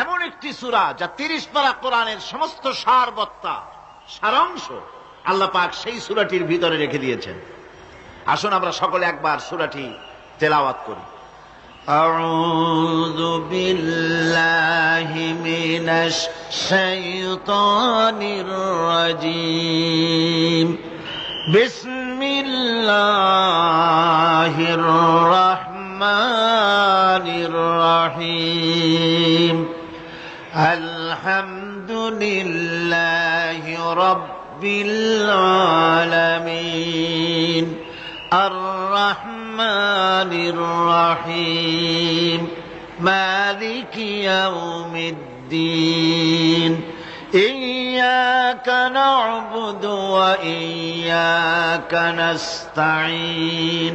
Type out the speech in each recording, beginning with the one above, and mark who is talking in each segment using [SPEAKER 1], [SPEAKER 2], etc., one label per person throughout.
[SPEAKER 1] এমন একটি সূরা যা 30 পারা কোরআনের সমস্ত সারাংশ আল্লাহ পাক সেই সূরাটির ভিতরে রেখে দিয়েছেন। আসুন আমরা সকলে একবার সূরাটি তেলাওয়াত করি।
[SPEAKER 2] আউযু বিল্লাহি মিনাশ শাইতানির রাজীম। বিসমিল্লাহির রাহমানির রাহিম। আলহামদুলিল্লাহি রাব্বিল আলামিন। আর-রাহমানির রাহিম। মালিকি ইয়াউমিদ্দিন। ইয়্যাকা না'বুদু ওয়া ইয়্যাকা নাস্তাঈন।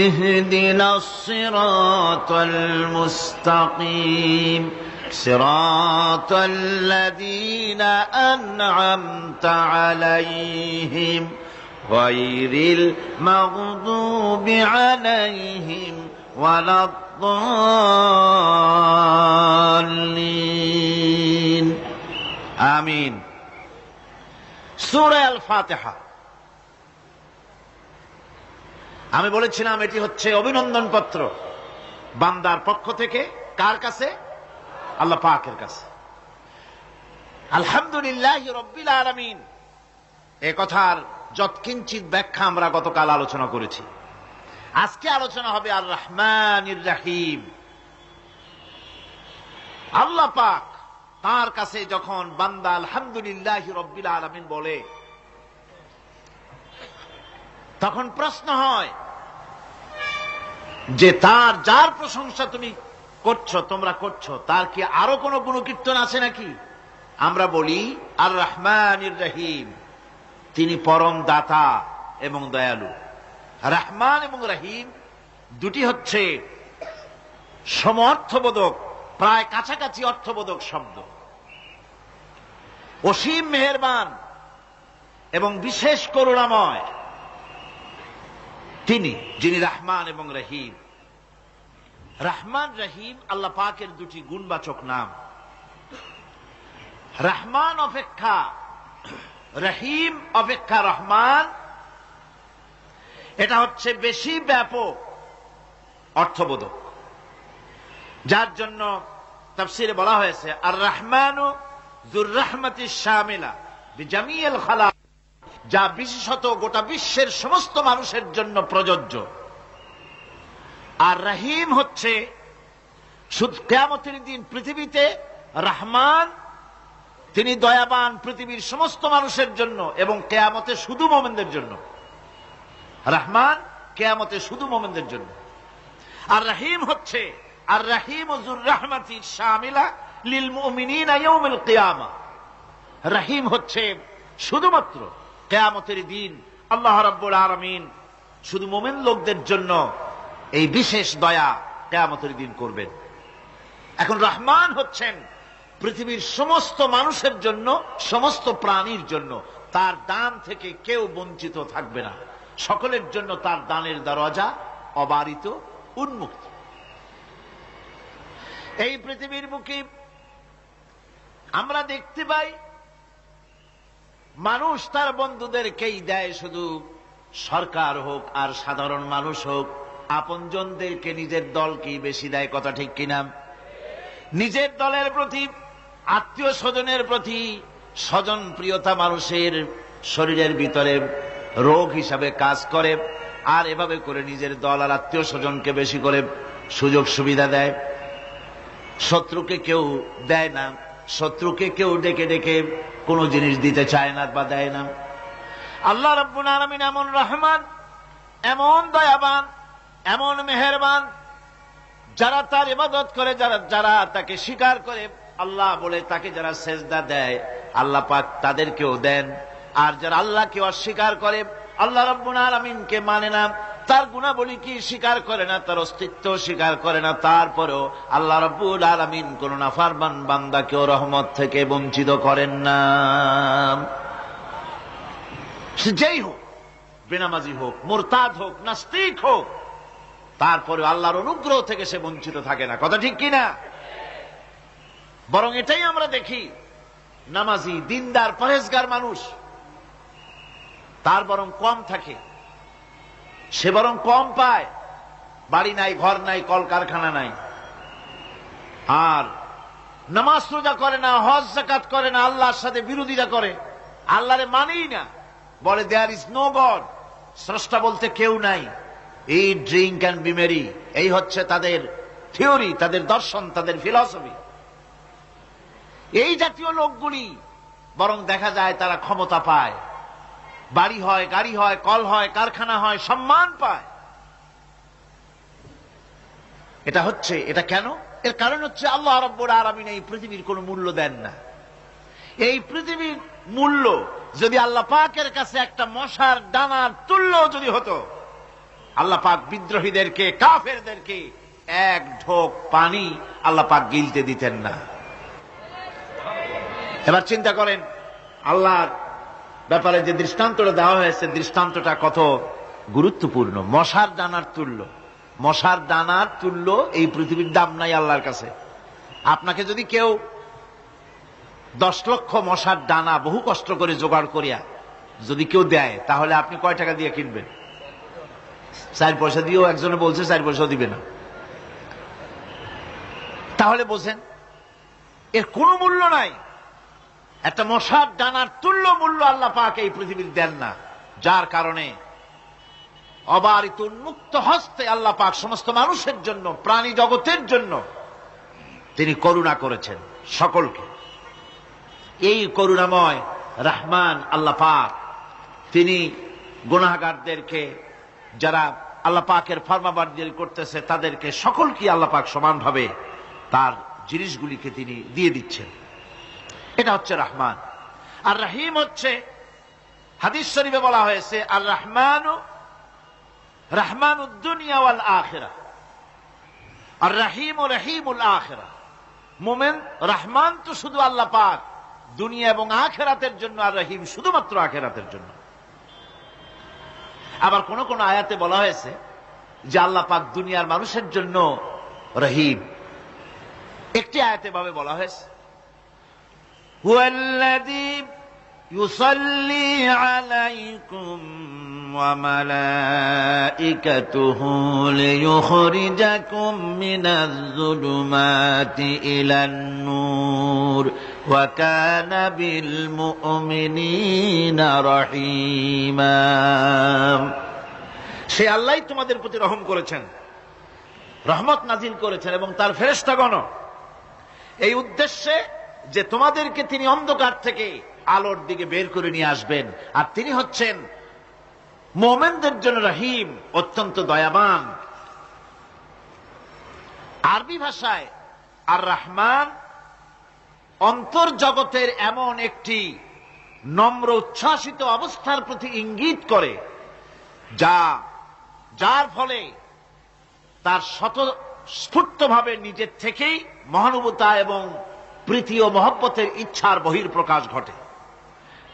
[SPEAKER 2] ইহদিনাস সিরাতাল মুস্তাকিম। সিরাতাল লাযীনা আন'আমতা আলাইহিম গায়রিল মাগদুবি আলাইহিম ওয়ালাদ-দাল্লিন। আমিন। সূরা আল ফাতিহা। আমি বলেছিলাম এটি হচ্ছে অভিনন্দন পত্র বান্দার পক্ষ থেকে। কার কাছে? আল্লাহ পাকের কাছে। আলহামদুলিল্লাহি রাব্বিল আলামিন এ কথার যৎকিঞ্চিত ব্যাখ্যা আমরা গতকাল আলোচনা করেছি। আজকে আলোচনা হবে আর রহমানির রহিম। আল্লাহ পাক তার কাছে যখন বান্দা আলহামদুলিল্লাহি রাব্বিল আলামিন বলে, তখন প্রশ্ন হয় যে তার যার প্রশংসা তুমি করছো, তোমরা করছো, তার কি আরো কোনো গুণকীর্তন আছে নাকি? আমরা বলি আর রহমানির রহিম, তিনি পরম দাতা এবং দয়ালু। রহমান এবং রহিম দুটি হচ্ছে সমঅর্থবোধক, প্রায় কাছাকাছি অর্থবোধক শব্দ। অসীম মেহেরবান এবং বিশেষ করুণাময় তিনি, যিনি রহমান এবং রহিম। রহমান রহিম আল্লাহ পাকের দুটি গুণবাচক নাম। রহমান অপেক্ষা রহিম অপেক্ষা রহমান, এটা হচ্ছে বেশি ব্যাপক অর্থবোধক, যার জন্য তাফসীরে বলা হয়েছে আর রহমানু যুর রাহমাতিশ শামিলা বিজামিল খালাক, যা বিশেষত গোটা বিশ্বের সমস্ত মানুষের জন্য প্রযোজ্য। আর রহিম হচ্ছে শুধু কিয়ামতের দিন পৃথিবীতে রহমান, তিনি দয়াবান পৃথিবীর সমস্ত মানুষের জন্য, এবং কিয়ামতে শুধু মুমিনদের জন্য। রহমান কিয়ামতে শুধু মুমিনদের জন্য। আর রহিম হচ্ছে আর রহিম যুর রাহমাতি শামিলা লিল মুমিনিনা ইয়াউমিল কিয়ামা। রহিম হচ্ছে শুধুমাত্র কিয়ামতের দিন আল্লাহ রাব্বুল আলামিন শুধু মুমিন লোকদের জন্য এই বিশেষ দয়া কিয়ামতের দিন করবেন। এখন রহমান হচ্ছেন পৃথিবীর সমস্ত মানুষের জন্য, সমস্ত প্রাণীর জন্য। তার দান থেকে কেউ বঞ্চিত থাকবে না, সকলের জন্য তার দানের দরজা অবারিত, উন্মুক্ত। এই পৃথিবীর বুকে আমরা দেখতে পাই মানুষ তার বন্ধুদেরকেই দেয়, শুধু সরকার হোক আর সাধারণ মানুষ হোক, আপনজনদেরকে নিজের দলকেই বেশি দেয়। কথা ঠিক কিনা? নিজের দলের প্রতি, আত্মীয় স্বজনের প্রতি স্বজন প্রিয়তা মানুষের শরীরের ভিতরে রোগ হিসাবে কাজ করে, আর এভাবে করে নিজের দল আর আত্মীয় স্বজনকে বেশি করে সুযোগ সুবিধা দেয়। শত্রুকে কেউ দেয় না, শত্রুকে কেউ ডেকে ডেকে কোনো জিনিস দিতে চায় না বা দেয় না। আল্লাহ রাব্বুল আলামিন এমন রহমান, এমন দয়াবান, এমন মেহেরবান, যারা তার ইবাদত করে, যারা তাকে স্বীকার করে, আল্লাহ বলে তাকে যারা সেজদা দেয়, আল্লাহ পাক তাদেরকেও দেন। আর যারা আল্লাহকে অস্বীকার করে, আল্লাহ রাব্বুল আলামিনকে মানে না, তার গুণাবলী কি স্বীকার করে না, তার অস্তিত্ব স্বীকার করে না, তারপরেও আল্লাহ রাব্বুল আলামিন কোন নাফরমান বান্দাকেও রহমত থেকে বঞ্চিত করেন না। সে যেই হোক, বেনামাজি হোক, মুরতাদ হোক, নাস্তিক হোক, তারপরে আল্লাহর অনুগ্রহ থেকে সে বঞ্চিত থাকে না। কথা ঠিক কিনা? বরং এটাই আমরা দেখি, নামাজি দিনদার পরেজগার মানুষ তার বরং কম থাকে, সে বরং কম পায়। বাড়ি নাই, ঘর নাই, কলকারখানা নাই, আর নামাজ রোজা করে না, হজ যাকাত করে না, আল্লাহর সাথে বিরোধিতা করে, আল্লাহরে মানেই না, বলে দেয়ার ইজ নো গড, স্রষ্টা বলতে কেউ নাই, এই ড্রিঙ্ক অ্যান্ড বি মেরি, এই হচ্ছে তাদের থিওরি, তাদের দর্শন, তাদের ফিলসফি। এই জাতীয় লোকগুলি বরং দেখা যায় তারা ক্ষমতা পায়, বাড়ি হয়, গাড়ি হয়, কল হয়, কারখানা হয়, সম্মান পায়। এটা কেন? এর কারণ হচ্ছে আল্লাহ রাব্বুল আলামিন এই পৃথিবীর কোনো মূল্য দেন না। এই পৃথিবীর মূল্য যদি আল্লাহ পাকের কাছে একটা মশার ডানার তুল্য যদি হতো, আল্লাহ পাক বিদ্রোহীদেরকে, কাফেরদেরকে এক ঢোক পানি আল্লাহ পাক গিলতে দিতেন না। এবার চিন্তা করেন, আল্লাহর ব্যাপারে যে দৃষ্টান্তটা দেওয়া হয়েছে, দৃষ্টান্তটা কত গুরুত্বপূর্ণ। মশার ডানার তুল্য, মশার ডানার তুল্য এই পৃথিবীর দাম নাই আল্লাহর কাছে। আপনাকে যদি কেউ 10 লক্ষ মশার ডানা বহু কষ্ট করে জোগাড় করিয়া যদি কেউ দেয়, তাহলে আপনি কয় টাকা দিয়ে কিনবেন? 4 পয়সা দিয়েও একজনে বলছে 4 পয়সাও দিবে না। তাহলে বোঝেন এর কোনো মূল্য নাই। একটা মশার ডানার তুল্য মূল্য আল্লাহ পাক এই পৃথিবীর দেন না, যার কারণে অবারিত উন্মুক্ত হস্তে আল্লাহ পাক সমস্ত মানুষের জন্য, প্রাণী জগতের জন্য তিনি করুণা করেছেন সকলকে। এই করুণাময় রহমান আল্লাহ পাক তিনি গুনাহগারদেরকে, যারা আল্লাহ পাকের ফরমাবরদারি করতেছে, তাদেরকে সকলকে আল্লাহ পাক সমানভাবে তার জিনিসগুলিকে তিনি দিয়ে দিচ্ছেন। এটা হচ্ছে রহমান। আর রহিম হচ্ছে, হাদিস শরীফে বলা হয়েছে, আর রহমানু রহমানুদ দুনিয়া ওয়াল আখিরাহ, আর রহিমু রহিমুল আখিরাহ। মুমিন রহমান তো শুধু আল্লাহ পাক দুনিয়া এবং আখিরাতের জন্য, আর রহিম শুধুমাত্র আখিরাতের জন্য। আবার কোন কোন আয়াতে বলা হয়েছে যে আল্লাহ পাক দুনিয়ার মানুষের জন্য রহিম। একটি আয়াতে ভাবে বলা হয়েছে, হুয়াল্লাযী ইউসাল্লি আলাইকুম ওয়া মালাইকাতুহু লিয়ুখরিজাকুম মিনাজ যুলুমাতি ইলান নূর ওয়া কানা বিল মুমিনিনা রহিমা। সে আল্লাহই তোমাদের প্রতি রহম করেছেন, রহমত নাজিল করেছেন, এবং তার ফেরেশতাগণ এই উদ্দেশ্যে যে তোমাদেরকে তিনি অন্ধকার থেকে আলোর দিকে বের করে নিয়ে আসবেন। আর তিনি হচ্ছেন মুমিনদের জন্য রহিম, অত্যন্ত দয়াবান। আরবি ভাষায় আর রহমান অন্তর্জগতের এমন একটি নম্র উচ্ছ্বাসিত অবস্থার প্রতি ইঙ্গিত করে, যার ফলে তার স্বতঃস্ফূর্তভাবে নিজের থেকেই মহানুভবতা এবং প্রীতি ও মহব্বতের ইচ্ছার বহির্প্রকাশ ঘটে।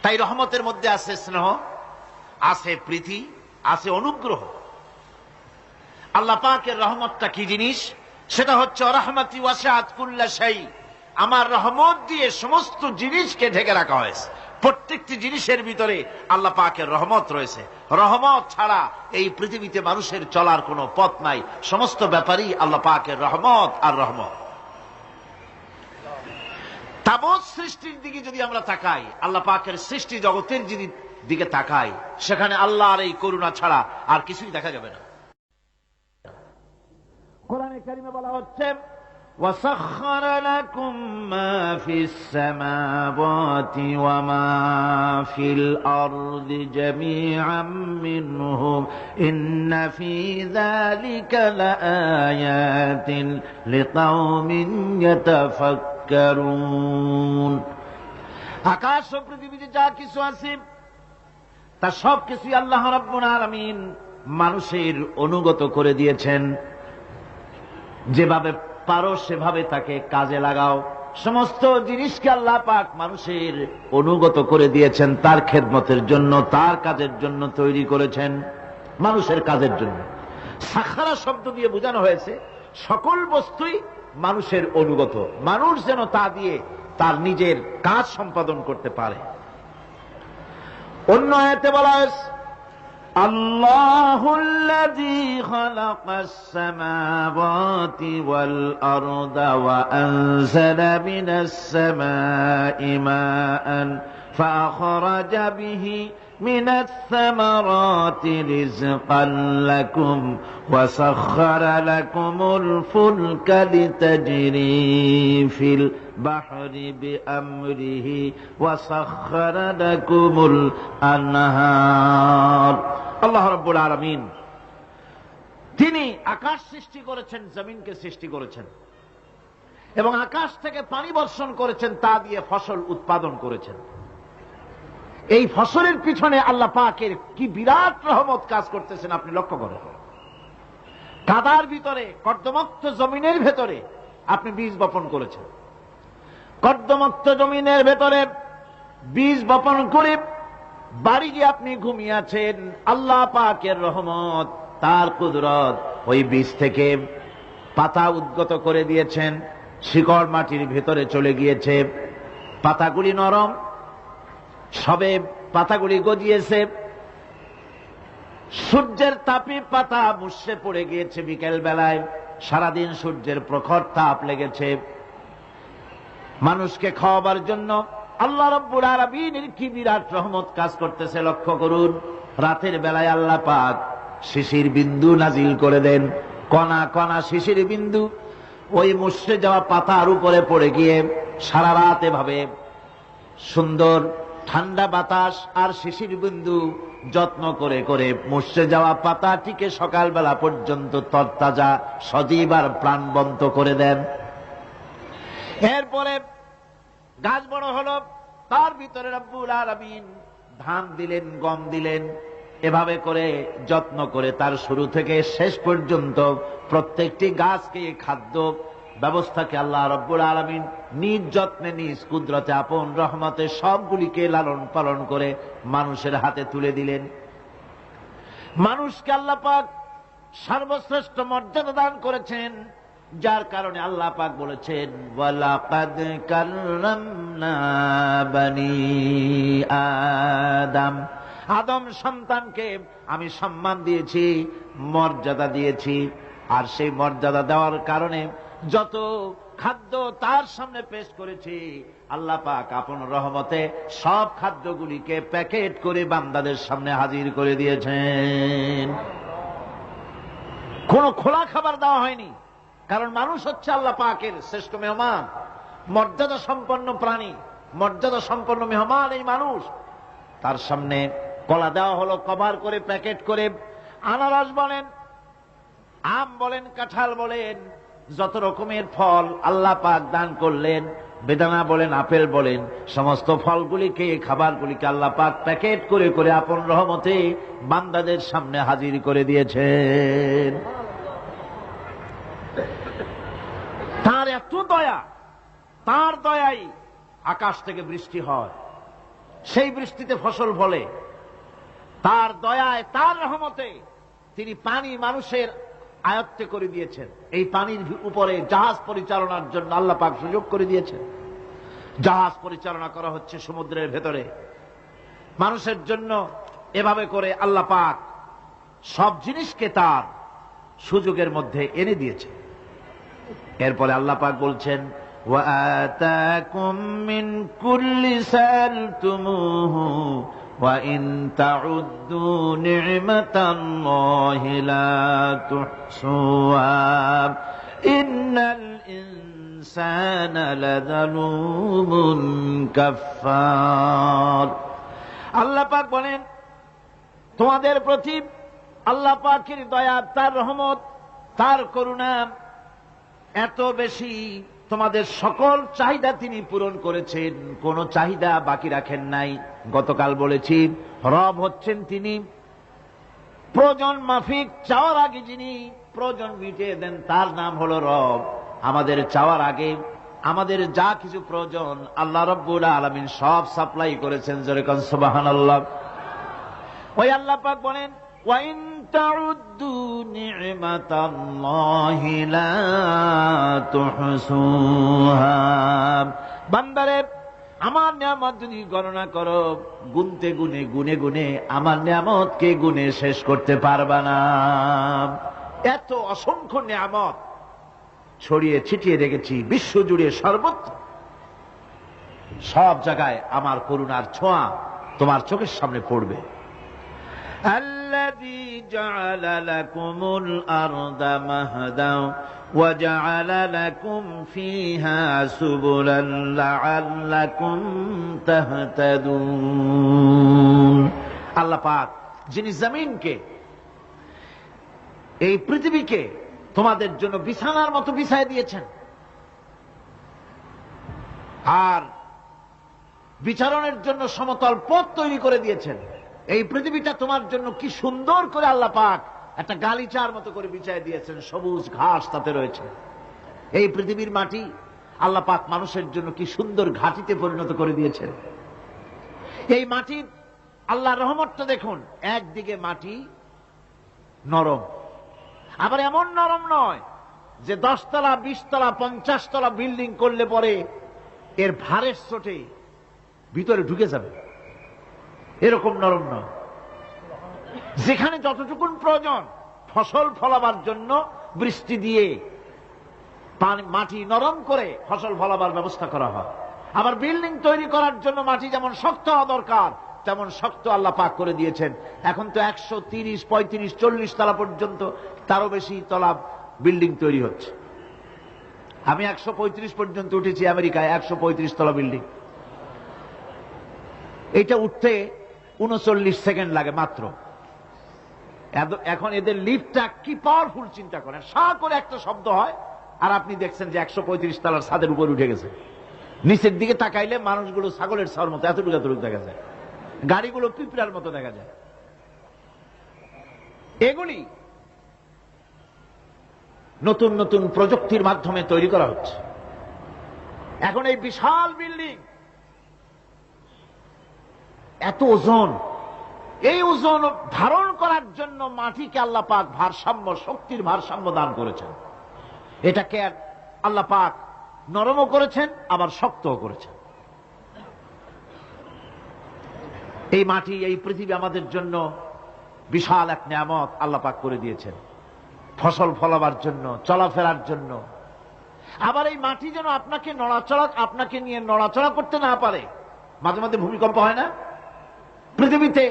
[SPEAKER 2] তাই রহমতের মধ্যে আছে স্নেহ, আছে প্রীতি, আছে অনুগ্রহ। আল্লাহ পাকের রহমতটা কি জিনিস? সেটা হচ্ছে রাহমাতি ওয়াসিআত কুল্লা শাই, আমার রহমত দিয়ে সমস্ত জিনিসকে ঢেকে রাখা হয়েছে। প্রত্যেকটি জিনিসের ভিতরে আল্লাহ পাকের রহমত রয়েছে। রহমত ছাড়া এই পৃথিবীতে মানুষের চলার কোনো পথ নাই। সমস্ত ব্যাপারই আল্লাহ পাকের রহমত আর রহমত। তাবৎ সৃষ্টির দিকে যদি আমরা তাকাই, আল্লাহ পাকের সৃষ্টি জগতের দিকে তাকাই, সেখানে আল্লাহর এই করুণা ছাড়া আর কিছুই দেখা যাবে না। কোরআনে কারিমে বলা হচ্ছে, وَسَخَّرَ لَكُم مَّا فِي السَّمَاوَاتِ وَمَا فِي الْأَرْضِ جَمِيعًا مِّنْهُ إِنَّ فِي ذَلِكَ لَآيَاتٍ لِقَوْمٍ يَتَفَكَّرُونَ। আকাশ ও পৃথিবীতে যা কিছু আছে তা সব কিছুই আল্লাহ রাব্বুল আলামিন মানুষের অনুগত করে দিয়েছেন। যেভাবে পারো সেভাবে তাকে কাজে লাগাও। সমস্ত জিনিসকে আল্লাহ পাক মানুষের অনুগত করে দিয়েছেন, তার খেদমতের জন্য, তার কাজের জন্য তৈরি করেছেন, মানুষের কাজের জন্য।
[SPEAKER 1] সাখারা শব্দ দিয়ে বোঝানো হয়েছে সকল বস্তুই মানুষের অনুগত, মানুষ যেন তা দিয়ে তার নিজের কাজ সম্পাদন করতে পারে। অন্য আয়াতে বলা হয়েছে
[SPEAKER 2] আল্লাহুল্লাযী খালাকাস সামাওয়াতি ওয়াল আরদা ওয়া আনজালা মিনাস সামাই মাআন ফাআখরাজা বিহি من الثمرات رزقا لكم وسخر لكم الفلك لتجري في البحر بأمره وسخر لكم الأنهار
[SPEAKER 1] আল্লাহ রাব্বুল আলামিন তিনি আকাশ সৃষ্টি করেছেন, জমিনকে সৃষ্টি করেছেন এবং আকাশ থেকে পানি বর্ষণ করেছেন, তা দিয়ে ফসল উৎপাদন করেছেন। এই ফসলের পিছনে আল্লাহ পাকের কি বিরাট রহমত কাজ করতেছেন আপনি লক্ষ্য করেন। কাদার ভিতরে, কর্দমাক্ত জমিনের ভেতরে আপনি বীজ বপন করেছেন, কর্দমাক্ত জমিনের ভেতরে বীজ বপন করে বাড়ি গিয়ে আপনি ঘুমিয়ে আছেন। আল্লাহ পাকের রহমত, তার কুদরত, ওই বীজ থেকে পাতা উদ্গত করে দিয়েছেন, শিকড় মাটির ভেতরে চলে গিয়েছে, পাতাগুলি নরম, সবে পাতাগুলি গজিয়েছে, সূর্যের তাপে পাতা মুষড়ে পড়ে গিয়েছে বিকেল বেলায়, সারাদিন সূর্যের প্রখর তাপ লেগেছে। মানুষকে খাওয়াবার জন্য আল্লাহ রাব্বুল আলামিনের কি বিরাট রহমত কাজ করতেছে লক্ষ্য করুন। রাতের বেলায় আল্লাহ পাক শিশির বিন্দু নাজিল করে দেন, কণা কণা শিশির বিন্দু ওই মুষড়ে যাওয়া পাতার উপরে পড়ে গিয়ে সারা রাত এভাবে সুন্দর ঠান্ডা বাতাস আর শিশির বিন্দু যত্ন করে করে মুষড়ে যাওয়া পাতাটিকে সকালবেলা পর্যন্ত তরতাজা সজীব আর প্রাণবন্ত করে দেন। এরপরে গাছ বড় হলো, তার ভিতরে রব্বুল আলামিন ধান দিলেন, গম দিলেন, এভাবে করে যত্ন করে তার শুরু থেকে শেষ পর্যন্ত প্রত্যেকটি গাছকে খাদ্য ব্যবস্থাকে আল্লাহ রব্বুল আলামিন নিজ যত্নে নিজ কুদরতে আপন রহমতে সবগুলিকে লালন পালন করে মানুষের হাতে তুলে দিলেন। মানুষকে আল্লাহ পাক সর্বশ্রেষ্ঠ মর্যাদা দান করেছেন, যার কারণে আল্লাহ পাক বলেছেন ওয়ালাকাদ কাররামনা বানি আদম, আদম সন্তানকে আমি সম্মান দিয়েছি, মর্যাদা দিয়েছি। আর সেই মর্যাদা দেওয়ার কারণে যত খাদ্য তার সামনে পেশ করেছি, আল্লাহ পাক আপন রহমতে সব খাদ্যগুলিকে প্যাকেট করে বান্দাদের সামনে হাজির করে দিয়েছেন। কোন খোলা খাবার দেওয়া হয়নি, কারণ মানুষ হচ্ছে আল্লাহ পাকের শ্রেষ্ঠ মেহমান, মর্যাদা সম্পন্ন প্রাণী, মর্যাদা সম্পন্ন মেহমান এই মানুষ। তার সামনে কলা দেওয়া হলো কভার করে, প্যাকেট করে। আনারস বলেন, আম বলেন, কাঁঠাল বলেন, যত রকমের ফল আল্লাহ পাক দান করলেন, বেদানা বলেন, আপেল বলেন, সমস্ত ফলগুলিকে, খাবারগুলিকে আল্লাহ পাক প্যাকেট করে করে আপন রহমতে বান্দাদের সামনে হাজির করে দিয়েছেন। তার এত দয়া, তার দয়াই আকাশ থেকে বৃষ্টি হয়, সেই বৃষ্টিতে ফসল ফলে। তার দয়ায়, তার রহমতে তিনি পানি মানুষের আয়ত্তে করে দিয়েছেন। এই পানির উপরে জাহাজ পরিচালনার জন্য আল্লাহ পাক সুযোগ করে দিয়েছেন। জাহাজ পরিচালনা করা হচ্ছে সমুদ্রের ভেতরে মানুষের জন্য। এভাবে করে আল্লাহ পাক সব জিনিসকে তার সুযোগের মধ্যে এনে দিয়েছে। এরপরে আল্লাহ পাক বলছেন ওয়াতাকুম মিন কুল্লি সালতুমুহু ওয়া ইন তাউদ্দু নি'মাতাল্লাহি লা তুহসুহা ইন্নাল ইনসানা লাযালুমুন কাফফার। আল্লাহ পাক বলেন, তোমাদের প্রতি আল্লাহ পাকের দয়া, তার রহমত, তার করুণা এত বেশি, তোমাদের সকল চাহিদা তিনি পূরণ করেছেন, কোন চাহিদা বাকি রাখেন নাই। গতকাল বলেছি, রব হচ্ছেন তিনি, প্রয়োজন মাফিক চাওয়ার আগে যিনি প্রয়োজন মিটিয়ে দেন, তার নাম হলো রব। আমাদের চাওয়ার আগে আমাদের যা কিছু প্রয়োজন আল্লাহ রাব্বুল আলামিন সব সাপ্লাই করেছেন। যেরকম সুবহানাল্লাহ। ওই আল্লাহ পাক বলেন ওয়া ইন তাউদ্দু নি'মাতাল্লাহি লা তুহসুহা। বান্দারে, আমার নিয়ামত যদি গণনা করো, গুনতে গুনে গুনে গুনে আমার নিয়ামতকে গুনে শেষ করতে পারবা না। এত অসংখ্য নিয়ামত ছড়িয়ে ছিটিয়ে রেখেছি বিশ্ব জুড়ে, সর্বত্র সব জায়গায় আমার করুণার ছোঁয়া তোমার চোখের সামনে পড়বে। আল্লাযী জাআলা লাকুমুল আরদা মাহদাও ওয়া জাআলা লাকুম ফীহা সুবুলান লাআল্লাকুম তাহতাদুন। আল্লাহ পাক যিনি জমিনকে, এই পৃথিবীকে তোমাদের জন্য বিছানার মতো বিছায় দিয়েছেন, আর বিচারণের জন্য সমতল পথ তৈরি করে দিয়েছেন। এই পৃথিবীটা তোমার জন্য কি সুন্দর করে আল্লাহ পাক একটা গালিচার মতো করে বিছায় দিয়েছেন, সবুজ ঘাস তাতে রয়েছে। এই পৃথিবীর মাটি আল্লাহ পাক মানুষের জন্য কি সুন্দর ঘাটিতে পরিণত করে দিয়েছেন। এই মাটির আল্লাহর রহমতটা দেখুন, একদিকে মাটি নরম, আবার এমন নরম নয় যে 10 তলা 20 তলা 50 তলা বিল্ডিং করলে পরে এর ভারের চোটে ভিতরে ঢুকে যাবে, এরকম নরম নয়। যেখানে যতটুকুন প্রয়োজন ফসল ফলাবার জন্য বৃষ্টি দিয়ে মাটি নরম করে ফসল ফলাবার ব্যবস্থা করা হয়। আবার বিল্ডিং তৈরি করার জন্য মাটি যেমন শক্ত হওয়া দরকার তেমন শক্ত আল্লাহ পাক করে দিয়েছেন। এখন তো 130, 35, 40 তলা পর্যন্ত, তারও বেশি তলা বিল্ডিং তৈরি হচ্ছে। আমি 135 পর্যন্ত উঠেছি আমেরিকায়, 135 তলা বিল্ডিং। এটা উঠতে 39 সেকেন্ড লাগে মাত্র। এখন এদের লিফটটা কি পাওয়ারফুল চিন্তা করেন, সা করে একটা শব্দ হয় আর আপনি দেখছেন যে 135 তলার ছাদের উপর উঠে গেছে। নিচের দিকে তাকাইলে মানুষগুলো ছাগলের ছাওয়ার মতো এতটুকু এতটুকু দেখা যায়, গাড়িগুলো পিঁপড়ার মতো দেখা যায়। এগুলি নতুন নতুন প্রযুক্তির মাধ্যমে তৈরি করা হচ্ছে। এখন এই বিশাল বিল্ডিং, এত ওজন, এই ওজন ধারণ করার জন্য মাটিকে আল্লাহ পাক ভারসাম্য, শক্তির ভারসাম্য দান করেছেন। এটাকে আল্লাহ পাক নরমও করেছেন আবার শক্তও করেছেন। এই মাটি, এই পৃথিবী আমাদের জন্য বিশাল এক নিয়ামত আল্লাহ পাক করে দিয়েছেন, ফসল ফলাবার জন্য, চলাফেরার জন্য। আবার এই মাটি যেন আপনাকে নিয়ে নড়াচড়া করতে না পারে। মাঝে মাঝে ভূমিকম্প হয় না? পৃথিবীতে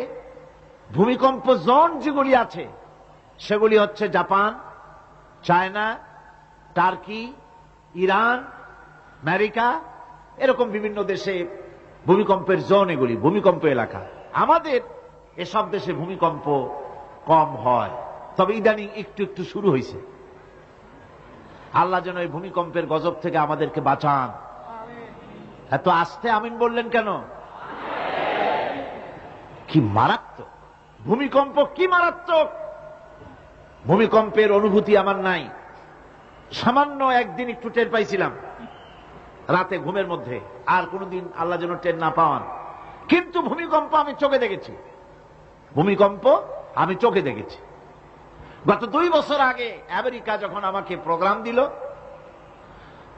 [SPEAKER 1] ভূমিকম্প জোন যেগুলি আছে সেগুলি হচ্ছে Japan, China, turkey, Iran, America, এরকম বিভিন্ন দেশে ভূমিকম্পের জোন, এগুলি ভূমিকম্প এলাকা। আমাদের এসব দেশে ভূমিকম্প কম হয়, তবে ইদানিং একটু একটু শুরু হয়েছে। আল্লাহ যেন এই ভূমিকম্পের গজব থেকে আমাদেরকে বাঁচান। এত আস্তে আমিন বললেন কেন? কি মারাত্মক ভূমিকম্প, কি মারাত্মক ভূমিকম্পের অনুভূতি আমার নাই। সামান্য একদিন একটু টের পাইছিলাম রাতে ঘুমের মধ্যে, আর কোনদিন আল্লাহ যেন টের না পাওয়ান। কিন্তু ভূমিকম্প আমি চোখে দেখেছি, ভূমিকম্প আমি চোখে দেখেছি। গত 2 বছর আগে আমেরিকা যখন আমাকে প্রোগ্রাম দিল,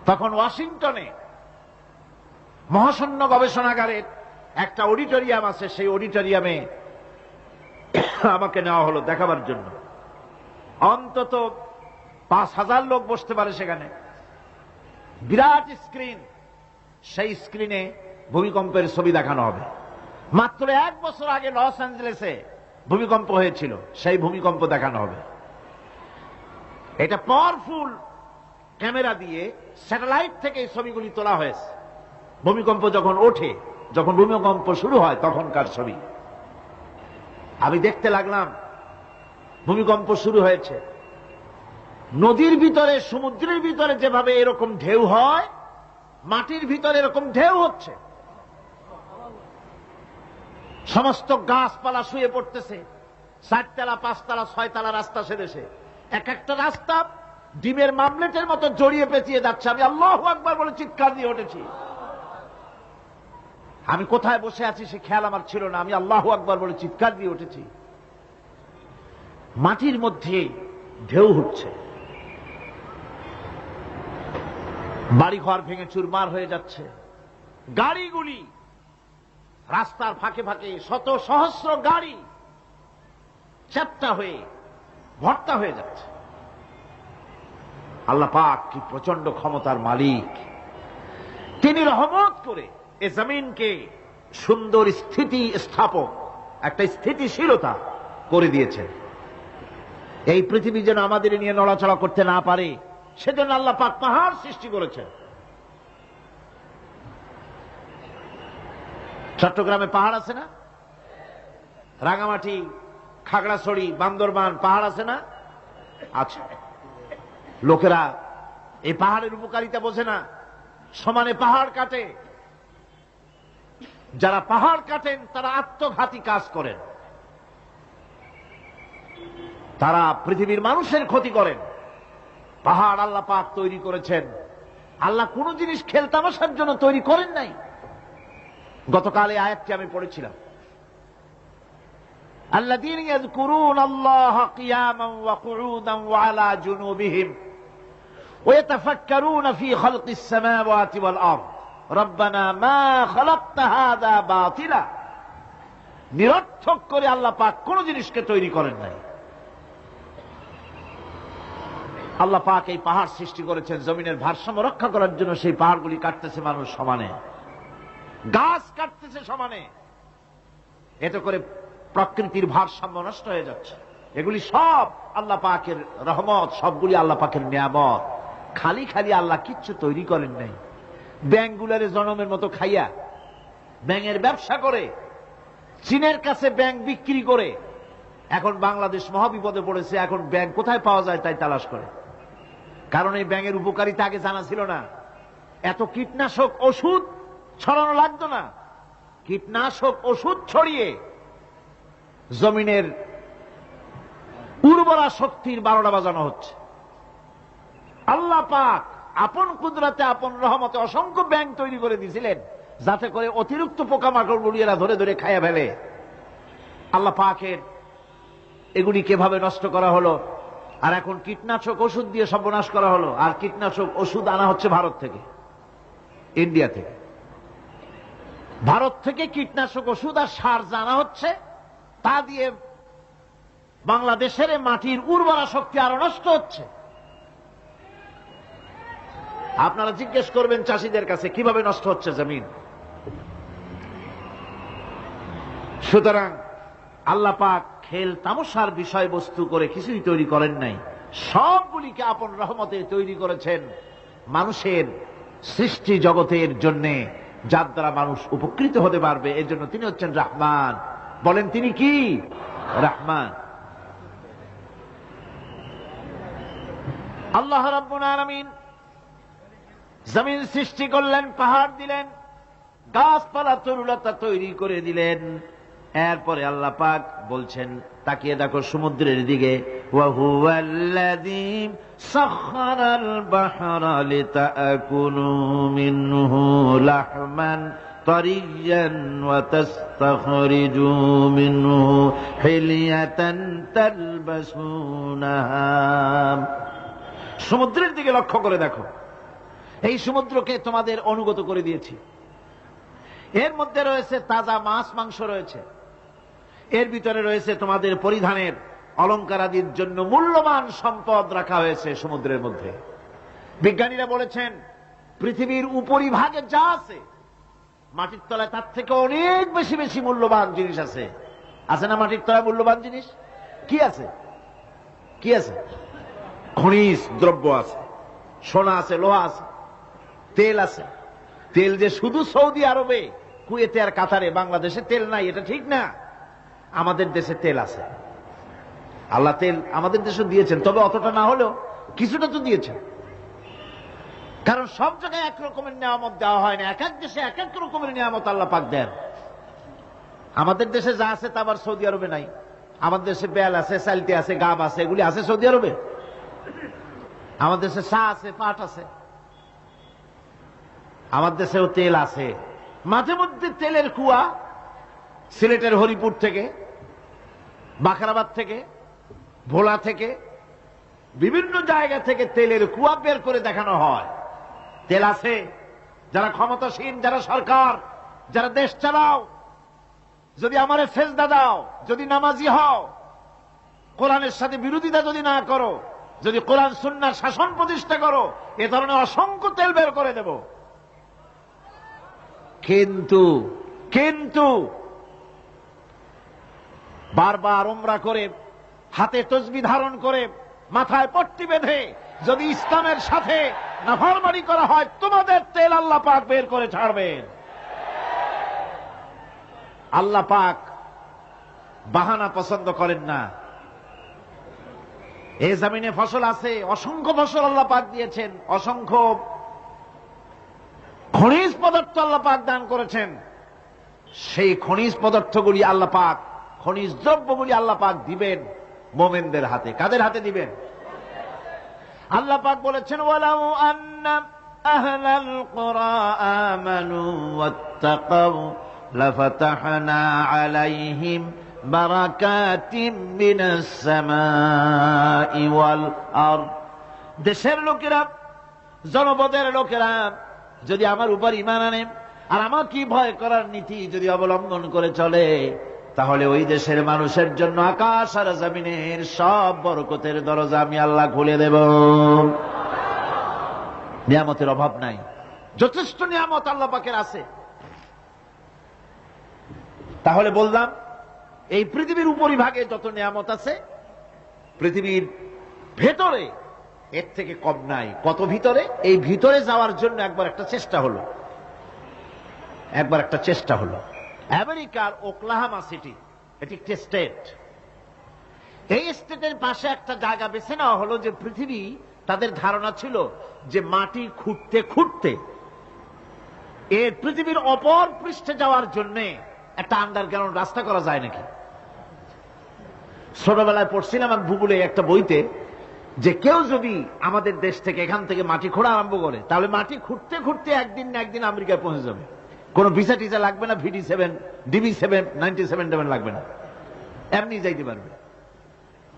[SPEAKER 1] তখন ওয়াশিংটনে মহাশূন্য গবেষণাগারের একটা অডিটোরিয়াম আছে, সেই অডিটোরিয়ামে আমাকে নেওয়া হলো দেখাবার জন্য। অন্তত 5000 লোক বসতে পারে সেখানে, বিরাট স্ক্রিন। সেই স্ক্রিনে ভূমিকম্পের ছবি দেখানো হবে। মাত্র 1 বছর আগে লস অ্যাঞ্জেলেসে ভূমিকম্প হয়েছিল, সেই ভূমিকম্প দেখানো হবে। এটা পাওয়ারফুল ক্যামেরা দিয়ে স্যাটেলাইট থেকে এই ছবিগুলি তোলা হয়েছে। ভূমিকম্প যখন ওঠে, যখন ভূমিকম্প শুরু হয় তখনকার ছবি। আমি দেখতে লাগলাম ভূমিকম্প শুরু হয়েছে। নদীর ভিতরে, সমুদ্রের ভিতরে যেভাবে এরকম ঢেউ হয়, মাটির ভিতরে এরকম ঢেউ হচ্ছে। সমস্ত গাছপালা শুয়ে পড়তেছে। 4 তলা 5 তলা 6 তলা রাস্তা সেদেশে, এক একটা রাস্তা ডিমের মামলেটের মতো জড়িয়ে পেঁচিয়ে যাচ্ছে। আমি আল্লাহু আকবার বলে চিৎকার দিয়ে উঠেছি। আমি কোথায় বসে আছি সে খেয়াল আমার ছিল না, আমি আল্লাহু আকবার বলে চিৎকার দিয়ে উঠেছি। মাটির মধ্যে ঢেউ হচ্ছে, বাড়িঘর ভেঙে চুরমার হয়ে যাচ্ছে, গাড়িগুলি রাস্তার ফাঁকে ফাঁকে শত সহস্র গাড়ি চ্যাপ্টা হয়ে ভর্তা হয়ে যাচ্ছে। আল্লাহ পাক কি প্রচন্ড ক্ষমতার মালিক, তিনি রহমত করে এ জমিনকে সুন্দর স্থিতি স্থাপক, একটা স্থিতিশীলতা করে দিয়েছেন। এই পৃথিবী যেন আমাদের নিয়ে নড়াচড়া করতে না পারে সেজন্য আল্লাহ পাক পাহাড় সৃষ্টি করেছেন। চট্টগ্রামে পাহাড় আছে না? রাঙামাটি, খাগড়াছড়ি, বান্দরবান পাহাড় আছে না? আছে। লোকেরা এই পাহাড়ের উপকারিতা বোঝে না, সমানে পাহাড় কাটে। যারা পাহাড় কাটেন তারা আত্মঘাতী কাজ করেন, তারা পৃথিবীর মানুষের ক্ষতি করেন। পাহাড় আল্লাহ পাক তৈরি করেছেন। আল্লাহ কোন জিনিস খেলতামাশার জন্য তৈরি করেন নাই। গতকাল এই আয়াতটি আমি পড়েছিলাম, আল্লাযীনা ইয়াযকুরুনাল্লাহা কিয়ামান ওয়া কুউদান ওয়া আলা জুনুবিহিম ওয়া ইয়াতাফাক্কারুনা ফী খালকিস সামাওয়াতি ওয়াল আরদ রব্বানা মা খালাকতা হাযা বাতিলা। নিরর্থক করে আল্লাহ পাক কোন জিনিসকে তৈরি করেন নাই। আল্লাহ পাক এই পাহাড় সৃষ্টি করেছেন জমিনের ভারসাম্য রক্ষা করার জন্য। সেই পাহাড়গুলি কাটতেছে মানুষ সমানে, গাছ কাটতেছে সমানে, এতে করে প্রকৃতির ভারসাম্য নষ্ট হয়ে যাচ্ছে। এগুলি সব আল্লাহ পাকের রহমত, সবগুলি আল্লাহ পাকের নিয়ামত। খালি খালি আল্লাহ কিচ্ছু তৈরি করেন নাই। ব্যাংকগুলারে জনমের মতো খাইয়া ব্যাঙের ব্যবসা করে, চীনের কাছে ব্যাংক বিক্রি করে এখন বাংলাদেশ মহাবিপদে পড়েছে। এখন ব্যাংক কোথায় পাওয়া যায় তাই তালাশ করে, কারণ এই ব্যাঙের উপকারিতা আগে জানা ছিল না। এত কীটনাশক ওষুধ ছড়ানো লাগতো না। কীটনাশক ওষুধ ছড়িয়ে জমিনের উর্বরা শক্তির 12টা বাজানো হচ্ছে। আল্লাহ পাক আপন কুদরতে, আপন রহমতে অসংখ্য ব্যাংক তৈরি করে দিয়েছিলেন যাতে করে অতিরিক্ত পোকামাকড় গুলিয়েরা ধরে ধরে খাইয়া ফেলে। আল্লাহ পাকের এগুলি কিভাবে নষ্ট করা হলো, আর এখন কীটনাশক ওষুধ দিয়ে সর্বনাশ করা হলো। আর কীটনাশক ওষুধ আনা হচ্ছে ভারত থেকে, ইন্ডিয়া থেকে। ভারত থেকে কীটনাশক ওষুধ আর সার জানা হচ্ছে, তা দিয়ে বাংলাদেশের মাটির উর্বরা শক্তি আরো নষ্ট হচ্ছে। আপনারা জিজ্ঞেস করবেন চাষীদের কাছে কিভাবে নষ্ট হচ্ছে জমিন। সুতরাং আল্লাহ পাক খেল তামাশার বিষয়বস্তু করে কিছুই তৈরি করেন নাই, সবগুলিকে আপন রহমতে তৈরি করেছেন মানুষের সৃষ্টি জগতের জন্যে, যার দ্বারা মানুষ উপকৃত হতে পারবে। এর জন্য তিনি হচ্ছেন রহমান। বলেন তিনি কি? রহমান। আল্লাহ রাব্বুল আলামিন জমিন সৃষ্টি করলেন, পাহাড় দিলেন, গাছপালা তরুলতা তৈরি করে দিলেন। এরপরে আল্লাহ পাক বলছেন, তাকিয়ে দেখো সমুদ্রের দিকে, ওয়া হুয়াল্লাযী সাখখারাল বাহরা লিতাকুলু মিনহু লাহমান তারিয়্যান ওয়া তাস্তাখরিজু মিনহু হিলিয়াতান তালবাসুনাহা। সমুদ্রের দিকে লক্ষ্য করে দেখো, এই সমুদ্রকে তোমাদের অনুগত করে দিয়েছি। এর মধ্যে রয়েছে তাজা মাছ মাংস রয়েছে, এর ভিতরে রয়েছে তোমাদের পরিধানের অলঙ্কারাদির জন্য মূল্যবান সম্পদ রাখা হয়েছে সমুদ্রের মধ্যে। বিজ্ঞানীরা বলেছেন পৃথিবীর উপরিভাগে যা আছে মাটির তলায় তার থেকে অনেক বেশি বেশি মূল্যবান জিনিস আছে। আছে না মাটির তলায় মূল্যবান জিনিস? কি আছে? কি আছে? খনিজ দ্রব্য আছে, সোনা আছে, লোহা আছে, তেল আছে। তেল যে শুধু সৌদি আরবে, কুয়েতে আর কাতারে, বাংলাদেশে তেল নাই এটা ঠিক না। আমাদের দেশে তেল আছে। আল্লাহ তেল আমাদের দেশে দিয়েছেন, তবে অতটা না হলেও কিছুটা তো দিয়েছেন। কারণ সব জায়গায় এক রকমের নিয়ামত দেওয়া হয় না, এক এক দেশে এক এক রকমের নিয়ামত আল্লাহ পাক দেন। আমাদের দেশে যা আছে তা আবার সৌদি আরবে নাই। আমাদের দেশে বেল আছে, সালতি আছে, গাব আছে, এগুলি আছে সৌদি আরবে। আমাদের দেশে চা আছে, পাট আছে। আমাদের দেশেও তেল আছে। মাঝে মধ্যে তেলের কুয়া সিলেটের হরিপুর থেকে, বাখরাবাদ থেকে ভোলা থেকে বিভিন্ন জায়গা থেকে তেলের কুয়া বের করে দেখানো হয়। তেল আছে, যারা ক্ষমতাসীন, যারা সরকার, যারা দেশ চালাও, যদি আমারে সেজদা দাও, যদি নামাজি হও, কোরআনের সাথে বিরোধিতা যদি না করো, যদি কোরআন সুন্নাহর শাসন প্রতিষ্ঠা করো, এ ধরনের অসংখ্য তেল বের করে দেব। কিন্তু বারবার উমরা করে, হাতে তসবিহ ধারণ করে, মাথায় পট্টি বেঁধে যদি ইসলামের সাথে নাফরমানি করা হয়, তোমাদের তেল আল্লাহ পাক বের করে ছাড়বেন। আল্লাহ পাক বাহানা পছন্দ করেন না। এই জমিনে ফসল আছে, অসংখ্য ফসল আল্লাহ পাক দিয়েছেন, অসংখ্য খনিজ পদার্থ আল্লাহ পাক দান করেছেন। সেই খনিজ পদার্থগুলি আল্লাহ পাক, খনিজ দ্রব্যগুলি আল্লাহ পাক দিবেন মোমেনদের হাতে। কাদের হাতে দিবেন? আল্লাহ পাক বলেছেন, ওয়ালাউ আন্না আহলাল কুরা আমানু ওয়াত্তাকাউ লাফাতাহনা আলাইহিম বারাকাতিম মিনাস সামাই ওয়াল আরদ। দেশের লোকেরা, জনপদের লোকেরা যদি আমার উপর ঈমান আনে আর আমার কি ভয় করার নীতি যদি অবলম্বন করে চলে, তাহলে ওই দেশের মানুষের জন্য আকাশ আর জমিনের সব বরকতের দরজা আমি আল্লাহ খুলে দেব। নিয়ামতের অভাব নাই, যথেষ্ট নিয়ামত আল্লাহ পাকের আছে। তাহলে বললাম, এই পৃথিবীর উপরিভাগে যত নিয়ামত আছে, পৃথিবীর ভেতরে এর থেকে কম নাই। কত ভিতরে? এই ভিতরে যাওয়ার জন্য একবার একটা চেষ্টা হলো। আমেরিকার ওকলাহামা সিটি, এটি একটি স্টেট। এই স্টেটের পাশে একটা জায়গা বেছে নেওয়া হলো, যে পৃথিবী, তাদের ধারণা ছিল যে মাটি খুঁড়তে খুঁড়তে এর পৃথিবীর অপর পৃষ্ঠে যাওয়ার জন্য একটা আন্ডারগ্রাউন্ড রাস্তা করা যায় নাকি। ছোটবেলায় পড়ছিলাম আমি ভূগোলে একটা বইতে, যে কেউ যদি আমাদের দেশ থেকে, এখান থেকে মাটি খোঁড়া আরম্ভ করে, তাহলে মাটি খুঁড়তে খুঁড়তে একদিন না একদিন আমেরিকায় পৌঁছে যাবে। কোন ভিসা টিসা লাগবে না, VD7, DB7, 97 লাগবে না, এমনি যাইতে পারবে।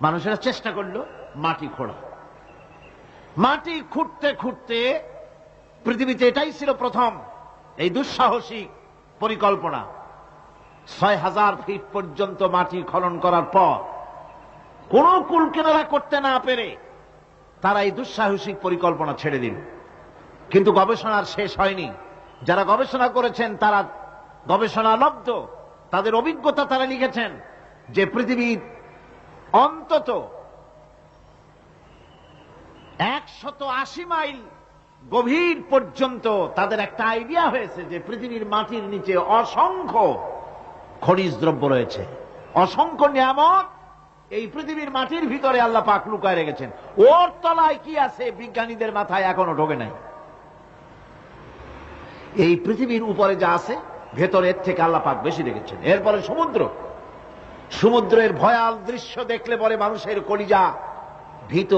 [SPEAKER 1] মানুষেরা চেষ্টা করলো মাটি খোঁড়া। মাটি খুঁড়তে খুঁড়তে পৃথিবীতে এটাই ছিল প্রথম এই দুঃসাহসিক পরিকল্পনা। 6000 ফিট পর্যন্ত মাটি খনন করার পর কোন কুল কিনারা করতে না পেরে তারা এই দুঃসাহসিক পরিকল্পনা ছেড়ে দিল। কিন্তু গবেষণার শেষ হয়নি। যারা গবেষণা করেছেন তারা গবেষণালব্ধ, তাদের অভিজ্ঞতা তারা লিখেছেন যে পৃথিবীর অন্তত 180 মাইল গভীর পর্যন্ত তাদের একটা আইডিয়া হয়েছে যে পৃথিবীর মাটির নিচে অসংখ্য খনিজ দ্রব্য রয়েছে, অসংখ্য নিয়ামত এই পৃথিবীর মাটির ভিতরে আল্লাহ পাক লুকায় রেখেছেন। ওর তলায় কি আছে বিজ্ঞানীদের মাথায় এখনো ঢোকে নাই। এই পৃথিবীর উপরে যা আছে ভেতরের থেকে আল্লাহ পাক বেশি রেখেছেন। এরপরে সমুদ্রের ভয়াল দৃশ্য দেখলে পরে মানুষের কলিজা ভীত,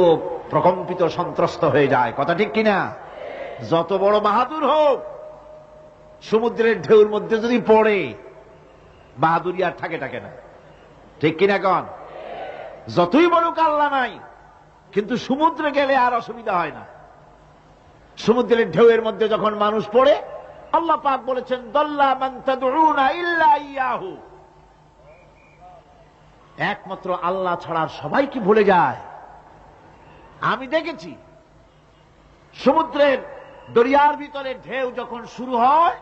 [SPEAKER 1] প্রকম্পিত, সন্ত্রস্ত হয়ে যায়। কথা ঠিক কিনা? যত বড় বাহাদুর হোক, সমুদ্রের ঢেউর মধ্যে যদি পড়ে, বাহাদুরি আর থাকে না। ঠিক কিনা কন? যতই বড় আল্লাহ নাই, কিন্তু সমুদ্রে গেলে আর অসুবিধা হয় না। সমুদ্রের ঢেউয়ের মধ্যে যখন মানুষ পড়ে, আল্লাহ পাক বলেছেন, দাল্লা মান তাদউনা ইল্লা ইয়াহু, একমাত্র আল্লাহ ছাড়া সবাইকে ভুলে যায়। আমি দেখেছি সমুদ্রের দরিয়ার ভিতরে ঢেউ যখন শুরু হয়,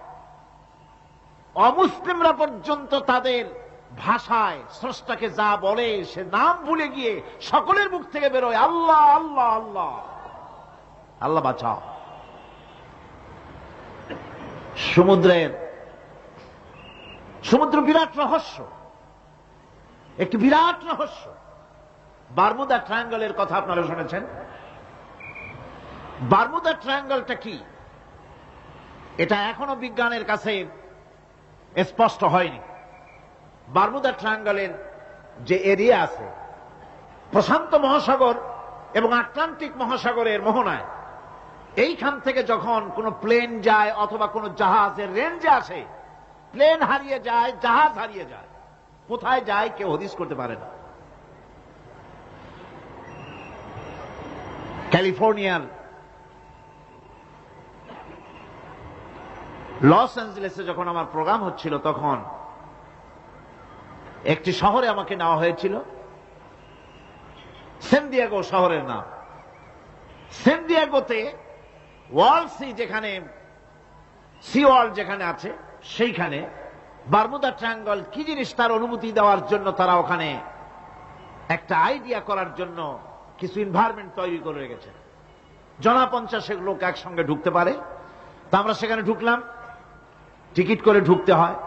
[SPEAKER 1] অমুসলিমরা পর্যন্ত তাদের ভাষায় স্রষ্টাকে যা বলে সে নাম ভুলে গিয়ে সকলের মুখ থেকে বেরোয় আল্লাহ আল্লাহ আল্লাহ, আল্লাহ বাঁচাও। সমুদ্র বিরাট রহস্য, একটি বিরাট রহস্য। বারমুদা ট্রায়াঙ্গলের কথা আপনারা শুনেছেন। বারমুদা ট্রায়াঙ্গলটা কি, এটা এখনো বিজ্ঞানের কাছে স্পষ্ট হয়নি। বারমুদা ট্রায়াঙ্গলের যে এরিয়া আছে, প্রশান্ত মহাসাগর এবং আটলান্টিক মহাসাগরের মোহনায়, এইখান থেকে যখন কোন প্লেন যায় অথবা কোন জাহাজের রেঞ্জে আসে, প্লেন হারিয়ে যায়, জাহাজ হারিয়ে যায়, কোথায় যায় কেউ হদিস করতে পারে না। ক্যালিফোর্নিয়ার লস অ্যাঞ্জেলেসে যখন আমার প্রোগ্রাম হচ্ছিল, তখন একটি শহরে আমাকে নেওয়া হয়েছিল, সেন দিয়েগো শহরের নাম। সেন দিয়েগোতে ওয়ার্ল্ড সি, যেখানে সি ওয়ার্ল্ড যেখানে আছে, সেইখানে বারমুদা ট্রায়াঙ্গল কি জিনিস তার অনুমতি দেওয়ার জন্য তারা ওখানে একটা আইডিয়া করার জন্য কিছু এনভায়রনমেন্ট তৈরি করে রেখেছে। 50 লোক একসঙ্গে ঢুকতে পারে। তা আমরা সেখানে ঢুকলাম, টিকিট করে ঢুকতে হয়।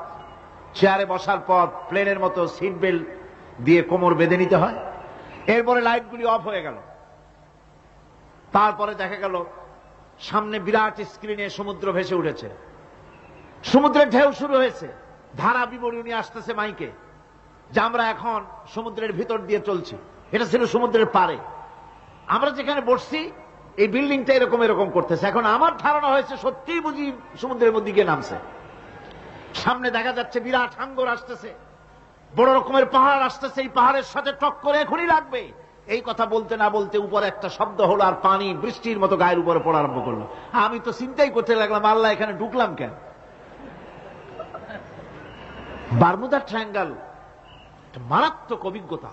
[SPEAKER 1] চেয়ারে বসার পর প্লেনের মতো সিট বেল্ট দিয়ে কোমর বেঁধে নিতে হয়। এরপরে লাইটগুলি অফ হয়ে গেল। তারপরে দেখা গেল সামনে বিরাট স্ক্রিনে সমুদ্র ভেসে উঠেছে, সমুদ্রের ঢেউ শুরু হয়েছে, ধারা বিবরণী আসতেছে মাইকে যে আমরা এখন সমুদ্রের ভিতর দিয়ে চলছি। এটা ছিল সমুদ্রের পারে। আমরা যেখানে বসছি এই বিল্ডিংটা এরকম এরকম করতেছে। এখন আমার ধারণা হয়েছে সত্যিই বুঝি সমুদ্রের মধ্যে গিয়ে নামছে। সামনে দেখা যাচ্ছে বিরাট হাঙ্গর আসতেছে, বড় রকমের পাহাড় আসতেছে, এই পাহাড়ের সাথে টক্করে এখনই লাগবে। এই কথা বলতে না বলতে উপরে একটা শব্দ হলো, আর পানি বৃষ্টির মতো গায়ের উপরে পড়া আরম্ভ করলো। আমি তো চিন্তাই করতে লাগলাম, আল্লাহ এখানে ঢুকলাম কেন? বারমুদা ট্রায়াঙ্গল মারাত্মক অভিজ্ঞতা।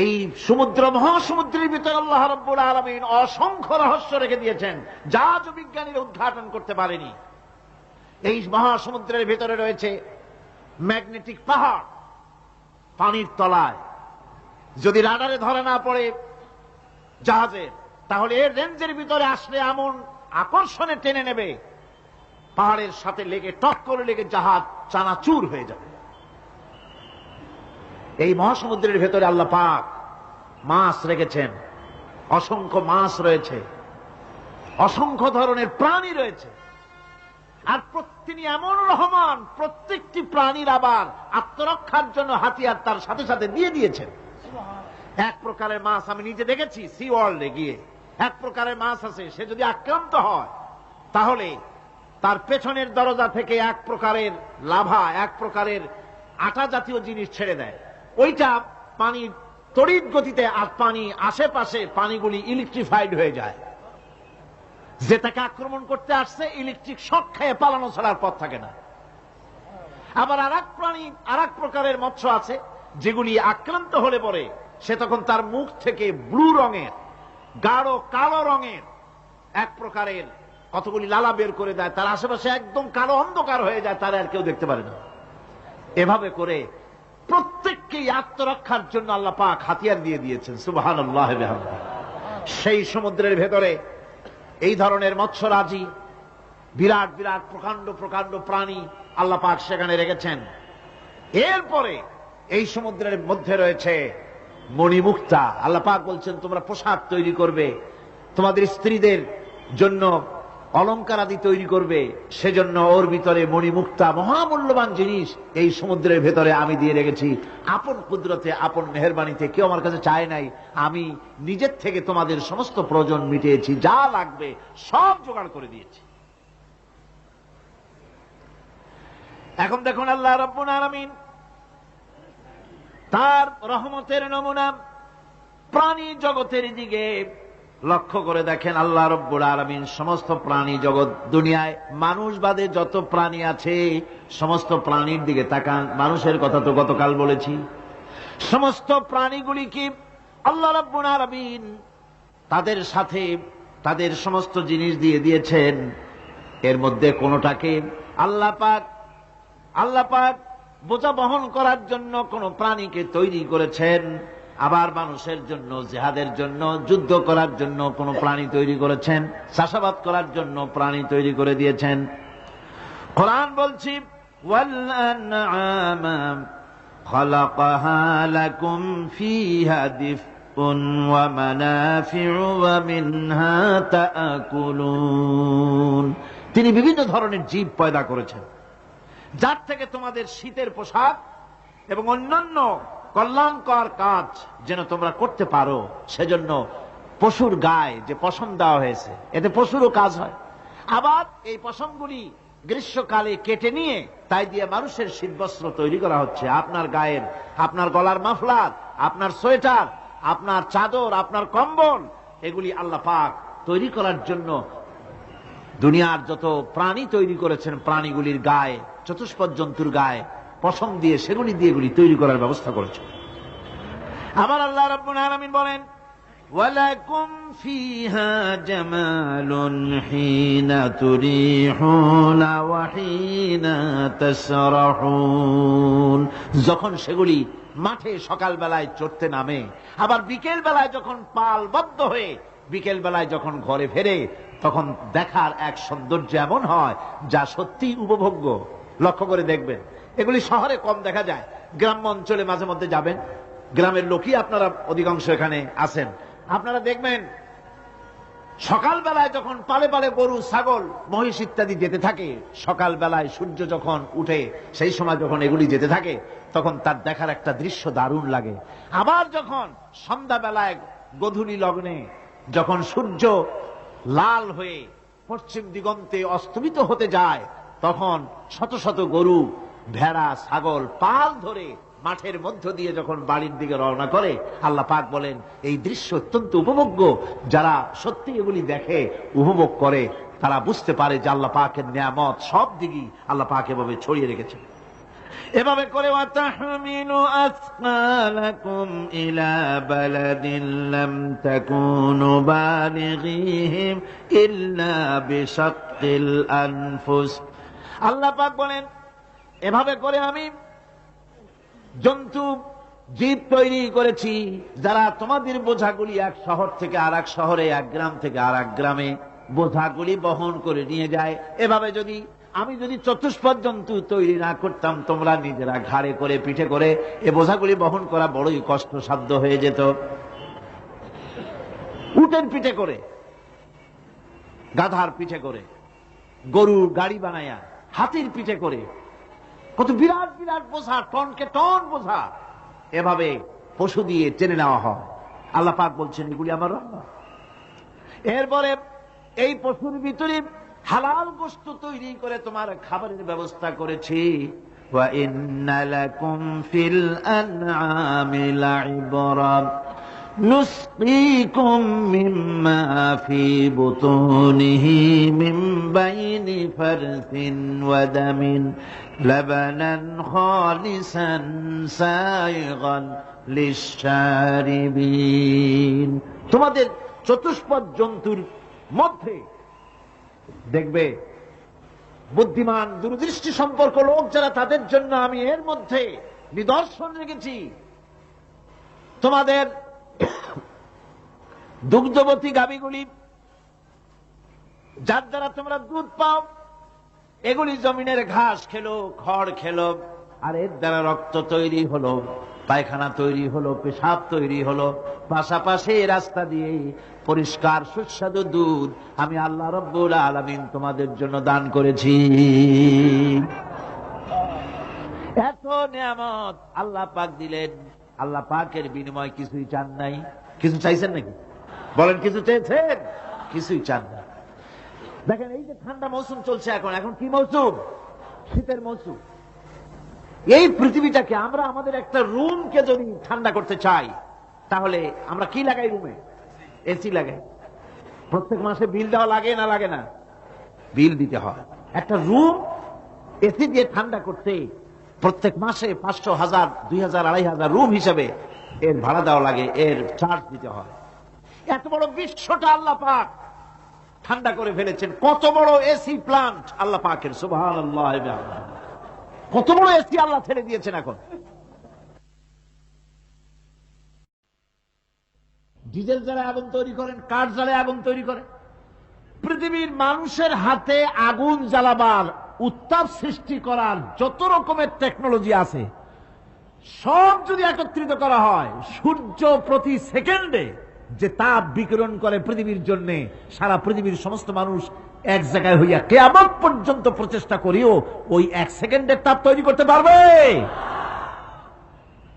[SPEAKER 1] এই সমুদ্র, মহাসমুদ্রের ভিতরে আল্লাহ রাব্বুল আলামিন অসংখ্য রহস্য রেখে দিয়েছেন, যা বিজ্ঞানীরা উদ্ঘাটন করতে পারেনি। এই মহাসমুদ্রের ভিতরে রয়েছে ম্যাগনেটিক পাহাড় পানির তলায়। যদি রাডারে ধরা না পড়ে জাহাজের, তাহলে এর রেঞ্জের ভিতরে আসলে এমন আকর্ষণে টেনে নেবে, পাহাড়ের সাথে লেগে টক করে লেগে জাহাজ চানাচুর হয়ে যাবে। এই মহাসমুদ্রের ভেতরে আল্লাহ পাক মাছ রেখেছেন, অসংখ্য মাছ রয়েছে, অসংখ্য ধরনের প্রাণী রয়েছে। আর তিনি এমন রহমান, প্রত্যেকটি প্রাণীর আবার আত্মরক্ষার জন্য হাতিয়ার তার সাথে সাথে দিয়ে দিয়েছেন। এক প্রকারের মাছ আমি নিজে দেখেছি সি ওয়ার্ল্ডে গিয়ে, এক প্রকারের মাছ আছে, সে যদি আক্রান্ত হয় তাহলে তার পেছনের দরজা থেকে এক প্রকারের লাভা, এক প্রকারের আটা জাতীয় জিনিস ছেড়ে দেয়। ওইটা পানি তড়িৎ গতিতে, আর পানি আশেপাশে পানিগুলি ইলেকট্রিফাইড হয়ে যায়। যে তাকে আক্রমণ করতে আসছে ইলেকট্রিক শক খেয়ে পালানো ছাড়ার পথ থাকে না। আবার আর এক প্রাণী, আর এক প্রকারের মৎস্য আছে, যেগুলি আক্রান্ত হলে পরে সে তখন তার মুখ থেকে ব্লু রঙের, গাঢ় কালো রঙের এক প্রকারের কতগুলি লালা বের করে দেয়, তার আশেপাশে একদম কালো অন্ধকার হয়ে যায়, তারা আর কেউ দেখতে পারে না। এভাবে করে প্রত্যেককেই আত্মরক্ষার জন্য আল্লাহ পাক হাতিয়ার দিয়ে দিয়েছেন। সুবহানাল্লাহ ওয়া বিহামদিহি। সেই সমুদ্রের ভেতরে এই ধরনের মৎস্যরাজি, বিরাট বিরাট প্রকাণ্ড প্রকাণ্ড প্রাণী আল্লাহ পাক সেখানে রেখেছেন। এরপরে এই সমুদ্রের মধ্যে রয়েছে মণিমুক্তা। আল্লাহ পাক বলছেন তোমরা পোশাক তৈরি করবে, তোমাদের স্ত্রীদের জন্য অলংকার আদি তৈরি করবে, সেজন্য ওর ভিতরে মণিমুক্তা মহামূল্যবান জিনিস এই সমুদ্রের ভেতরে আমি দিয়ে রেখেছি। আপন কুদরতে, আপন মেহেরবানিতে, কেউ আমার কাছে চায় নাই, আমি নিজের থেকে তোমাদের সমস্ত প্রয়োজন মিটিয়েছি, যা লাগবে সব জোগাড় করে দিয়েছি। এখন দেখুন আল্লাহ রাব্বুল আলামিন তার রহমতের নমুনা প্রাণী জগতের দিকে লক্ষ্য করে দেখেন। আল্লাহ রাব্বুল আলামিন সমস্ত প্রাণী জগৎ, দুনিয়ায় মানুষ বাদে যত প্রাণী আছে সমস্ত প্রাণীর দিকে তাকান। মানুষের কথা তো গতকাল বলেছি। সমস্ত প্রাণীগুলিকে আল্লাহ রাব্বুল আলামিন তাদের সাথে তাদের সমস্ত জিনিস দিয়ে দিয়েছেন। এর মধ্যে কোনটাকে আল্লাহ পাক বোঝা বহন করার জন্য কোন প্রাণীকে তৈরি করেছেন, আবার মানুষের জন্য, জিহাদের জন্য, যুদ্ধ করার জন্য কোন প্রাণী তৈরি করেছেন, চাষাবাদ করার জন্য প্রাণী তৈরি করে দিয়েছেন। কোরআন বলছি ওয়াল আনআমা খালাকাহা লাকুম ফিহা দিফউন ওয়া মানাফিউ ওয়া মিনহা তাআকুলুন। তিনি বিভিন্ন ধরনের জীব পয়দা করেছেন, যার থেকে তোমাদের শীতের পোশাক এবং অন্যান্য কল্যাণকর কাজ যেন তোমরা করতে পারো, সেজন্য পশুর গায়ে যে পশম দেওয়া হয়েছে, এতে পশুরও কাজ হয়। আবার এই পশমগুলি গ্রীষ্মকালে কেটে নিয়ে তাই দিয়ে মানুষের শীতবস্ত্র তৈরি করা হচ্ছে। আপনার গায়ের, আপনার গলার মাফলার, আপনার সোয়েটার, আপনার চাদর, আপনার কম্বল, এগুলি আল্লাহ পাক তৈরি করার জন্য দুনিয়ার যত প্রাণী তৈরি করেছেন, প্রাণীগুলির গায়ে, চতুষ্পদ জন্তুর গায়ে পশম দিয়ে, সেগুলি দিয়ে এগুলি তৈরি করার ব্যবস্থা করেছেন। আবার আল্লাহ রাব্বুল আলামিন বলেন, ওয়ালাকুম ফিহা জামালুন হিনা তুরিহুনা ওয়া হিনা তাসরাহুন। যখন সেগুলি মাঠে সকাল বেলায় চড়তে নামে, আবার বিকেল বেলায় যখন পালবদ্ধ হয়ে বিকেল বেলায় যখন ঘরে ফেরে, তখন দেখার এক সৌন্দর্য এমন হয় যা সত্যি উপভোগ্য। লক্ষ্য করে দেখবেন, এগুলি শহরে কম দেখা যায়, গ্রাম্য অঞ্চলে মাঝে মধ্যে যাবেন, গ্রামের লোকই আপনারা অধিকাংশ এখানে আছেন, আপনারা দেখবেন সকাল বেলায় যখন পালে পালে গরু, ছাগল, মহিষ ইত্যাদি যেতে থাকে, সকাল বেলায় সূর্য যখন উঠে সেই সময় যখন এগুলি যেতে থাকে, তখন তার দেখার একটা দৃশ্য দারুণ লাগে। আবার যখন সন্ধ্যা বেলায় গধূলি লগ্নে যখন সূর্য লাল হয়ে পশ্চিম দিগন্তে অস্তমিত হতে যায়, তখন শত শত গরু, ভেড়া, ছাগল পাল ধরে মাঠের মধ্য দিয়ে যখন বাড়ির দিকে রওনা করে, আল্লাহ পাক বলেন এই দৃশ্য অত্যন্ত উপভোগ্য। যারা সত্যি এগুলি দেখে, উপভোগ করে, তারা বুঝতে পারে যে আল্লাহ পাকের নিয়ামত সব দিকেই আল্লাহ পাক এভাবে ছড়িয়ে রেখেছেন। এভাবে করে ওয়াতাহমিলু আসকালাকুম ইলা বালাদিন লাম তাকুনু বালিগিহিম ইল্লা বিশাক্কিল আনফুস। আল্লাহ পাক বলেন, এভাবে করে আমি জন্তু জীব তৈরি করেছি যারা তোমাদের বোঝাগুলি এক শহর থেকে আর এক শহরে, এক গ্রাম থেকে আর এক গ্রামে বোঝাগুলি বহন করে নিয়ে যায়। এভাবে আমি যদি চতুষ্পদ জন্তু তৈরি না করতাম, তোমরা নিজেরা ঘাড়ে করে, পিঠে করে এ বোঝাগুলি বহন করা বড়ই কষ্টসাধ্য হয়ে যেত। উটের পিঠে করে, গাধার পিঠে করে, গরুর গাড়ি বানায়া, হাতির পিঠে করে, কত বিরাট বিরাট বোঝা, টনকে টন বোঝা এভাবে পশু দিয়ে টেনে নেওয়া হয়। আল্লাহ পাক বলছেন এগুলি আমার রহমত। এরপরে এই পশুর ভিতরে হালাল গোশত তৈরি করে তোমার খাবারের ব্যবস্থা করেছি। ওয়া ইন্না লাকুম ফিল আনআমি লাইবরা নুসকিকুম মিম্মা ফি বুতুনিহি মিন বাইনি ফারসিন ওয়া দামিন লাবানান খালিসান সাইগান লিশশারিবিন। তোমাদের চতুষ্পদ জন্তুর মধ্যে দেখবে বুদ্ধিমান, দূরদৃষ্টি সম্পর্ক লোক যারা, তাদের জন্য আমি এর মধ্যে নিদর্শন রেখেছি। তোমাদের দুগ্ধবতী গাভীগুলি, যার দ্বারা তোমরা দুধ পাও, এগুলি জমিনের ঘাস খেলো, খড় খেলো, আর এর দ্বারা রক্ত তৈরি হলো, পায়খানা তৈরি হলো, পেশাব তৈরি হলো, পাশাপাশি রাস্তা দিয়ে পরিষ্কার সুস্বাদু দুধ আমি আল্লাহ রাব্বুল আলামিন তোমাদের জন্য দান করেছি। এত নিয়ামত আল্লাহ পাক দিলেন, আল্লাহ পাকের বিনিময় কিছুই চান নাই। কিছু চাইছেন নাকি? বলেন, কিছু চেয়েছেন? কিছুই চান না। দেখেন, এই যে ঠান্ডা মৌসুম চলছে, এখন কি মৌসুম? শীতের মৌসুম। এই পৃথিবীটাকে আমরা, আমাদের একটা রুমকে যদি ঠান্ডা করতে চাই, তাহলে আমরা কি লাগাই? রুমে এসি লাগাই। প্রত্যেক মাসে বিল দেওয়া লাগে না লাগে না? বিল দিতে হয়। একটা রুম এসি দিয়ে ঠান্ডা করতে প্রত্যেক মাসে 500, 1000, 2000, 2500 রুম হিসাবে এর ভাড়া দেওয়া লাগে, এর চার্জ দিতে হয়। এত বড় বিশ্বটা আল্লাহ পাক ঠান্ডা করে ফেলেছেন। কত বড় এসি প্লান্ট আল্লাহ পাকের, সুবহানাল্লাহ। কত বড় এসি আল্লাহ ছেড়ে দিয়েছেন। এখন ডিজেল জ্বালায় আগুন তৈরি করেন, কাঠ জ্বালায় আগুন তৈরি করেন। পৃথিবীর মানুষের হাতে আগুন জ্বালাবার, উত্তাপ সৃষ্টি করার যত রকমের টেকনোলজি আছে, সব যদি একত্রিত করা হয়, সূর্য প্রতি সেকেন্ডে যে তাপ বিকিরণ করে পৃথিবীর জন্য, সারা পৃথিবীর সমস্ত মানুষ এক জায়গায় হইয়া কিয়ামত পর্যন্ত প্রচেষ্টা করিও ওই 1 সেকেন্ডের তাপ তৈরি করতে পারবে?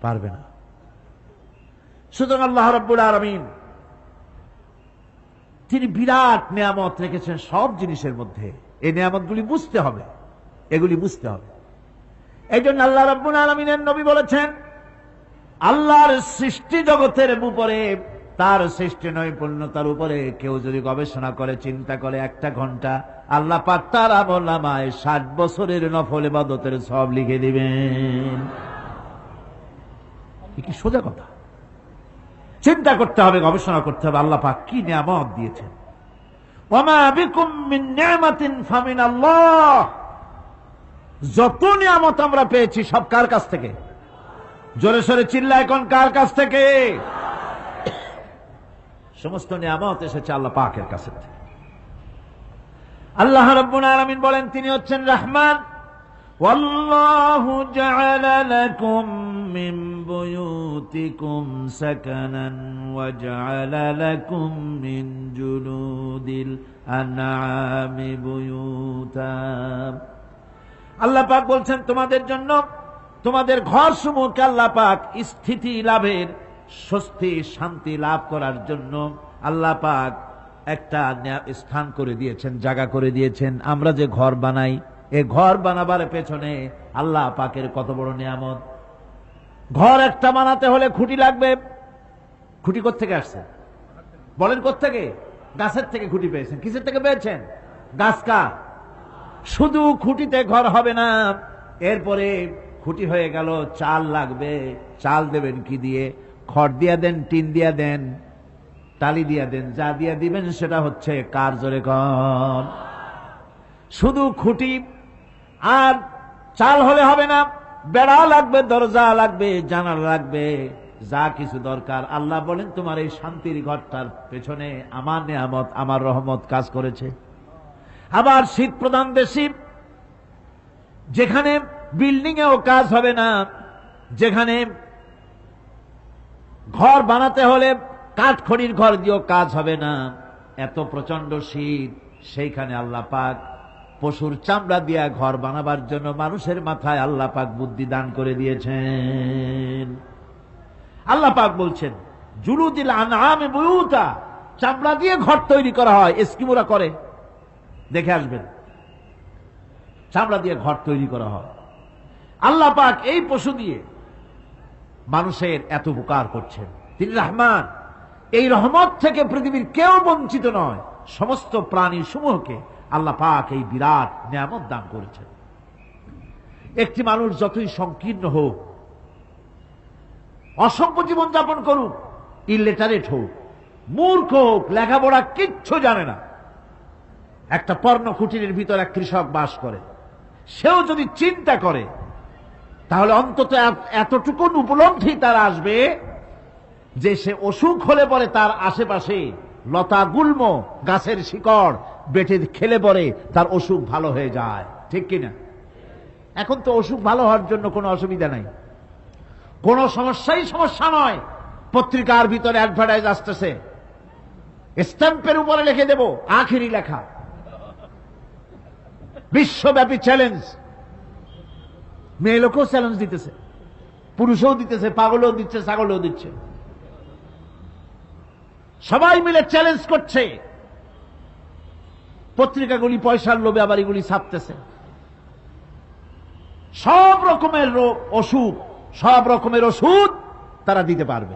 [SPEAKER 1] পারবে না। সুতরাং আল্লাহ রাব্বুল আলামিন তিনি বিরাট নিয়ামত রেখেছেন সব জিনিসের মধ্যে। এই নিয়ামতগুলি বুঝতে হবে, এগুলি বুঝতে হবে। এই জন্য আল্লাহ রাব্বুল আলামিনের নবী বলেছেন, আল্লাহর সৃষ্টি জগতের উপরে তার সৃষ্টি নৈপুণ্যতার উপরে কেউ যদি গবেষণা করে, চিন্তা করে 1 ঘন্টা, আল্লাহ পাক তার আমলনামায় 60 বছরের নফল ইবাদতের সওয়াব লিখে দিবেন। কি সোজা কথা। চিন্তা করতে হবে, গবেষণা করতে হবে আল্লাহ পাক কি নিয়ামত দিয়েছেন। ওয়ামা বিকুম মিন নি'মাতিন ফামিনাল্লাহ। যত নিয়ামত আমরা পেয়েছি সব কার কাছ থেকে? জোরে সোরে চিল্লায় কোন কার কাছ থেকে? সমস্ত নিয়ামত এসেছে আল্লাহ পাকের কাছ থেকে। আল্লাহ রাব্বুল আলামিন বলেন তিনি হচ্ছেন রহমান। ওয়াল্লাহু জাআলা লাকুম মিন বুয়ুতিকুম সাকানান ওয়া জাআলা লাকুম মিন জুলুদিল আনআমি বুয়ুতা। আল্লাহ পাক বলছেন তোমাদের জন্য তোমাদের ঘর সমূহকে আল্লাহ পাক স্থিতি লাভের, স্বস্তি শান্তি লাভ করার জন্য আল্লাহ পাক একটা স্থান করে দিয়েছেন, জায়গা করে দিয়েছেন। আমরা যে ঘর বানাই, এই ঘর বানাবার পেছনে আল্লাহ পাকের কত বড় নিয়ামত। ঘর একটা বানাতে হলে খুঁটি লাগবে। খুঁটি কোত্থেকে আসছে বলেন? কোত্থেকে? গাছের থেকে খুঁটি পেয়েছেন। কিসের থেকে পেয়েছেন? গাছ কা। শুধু খুঁটিতে ঘর হবে না, এরপরে খুঁটি হয়ে গেল, চাল লাগবে। চাল দেবেন কি দিয়ে? খড় দিয়া দেন, টিন দিয়া দেন, টালি দিয়া দেন, যা দিয়া দিবেন সেটা হচ্ছে কার? জোরে কন। শুধু খুঁটি আর চাল হলে হবে না, বেড়া লাগবে, দরজা লাগবে, জানালা লাগবে, যা কিছু দরকার। আল্লাহ বলেন তোমার এই শান্তির ঘরটার পেছনে আমার নিয়ামত, আমার রহমত কাজ করেছে। আবার শীত প্রধান দেশে যেখানে বিল্ডিং এও কাজ হবে না, যেখানে ঘর বানাতে হলে কাঠখড়ির ঘর দিয়েও কাজ হবে না, এত প্রচন্ড শীত, সেইখানে আল্লাহ পাক পশুর চামড়া দিয়া ঘর বানাবার জন্য মানুষের মাথায় আল্লাহ পাক বুদ্ধি দান করে দিয়েছেন। আল্লাহ পাক বলছেন জুলুদিল আনআমি বুয়ুতা, চামড়া দিয়ে ঘর তৈরি করা হয়। এস্কিমোরা করে, দেখে আসবেন, চামড়া দিয়ে ঘর তৈরি করা হয়। আল্লাহ পাক এই পশু দিয়ে মানুষের এত উপকার করছেন। তিনি রহমান। এই রহমত থেকে পৃথিবীর কেউ বঞ্চিত নয়। সমস্ত প্রাণী সমূহকে আল্লাহ পাক এই বিরাট নিয়ামত দান করেছেন। একটি মানুষ যতই সংকীর্ণ হোক, অসভ্য জীবন যাপন করুক, ইলিটারেট হোক, মূর্খ হোক, লেখাপড়া কিচ্ছু জানে না, একটা পর্ণ কুটিরের ভিতর এক কৃষক বাস করে, সেও যদি চিন্তা করে তাহলে অন্তত এতটুকু উপলব্ধি তার আসবে যে সে অসুখ হলে পরে তার আশেপাশে লতা গুল্ম, গাছের শিকড় বেটে খেলে পরে তার অসুখ ভালো হয়ে যায়। ঠিক কিনা? এখন তো অসুখ ভালো হওয়ার জন্য কোনো অসুবিধা নাই, কোনো সমস্যা নয়। পত্রিকার ভিতরে অ্যাডভার্টাইজ আসতেছে, স্ট্যাম্পের উপরে লিখে দেব, আখেরি লেখা, বিশ্বব্যাপী চ্যালেঞ্জ। মেয়ে লোকও চ্যালেঞ্জ দিতেছে, পুরুষও দিতেছে, পাগলও দিচ্ছে, ছাগলও দিচ্ছে, সবাই মিলে চ্যালেঞ্জ করছে। পত্রিকাগুলি পয়সার লোভে আবার এগুলি ছাপতেছে। সব রকমের অসুখ, সব রকমের ওষুধ তারা দিতে পারবে।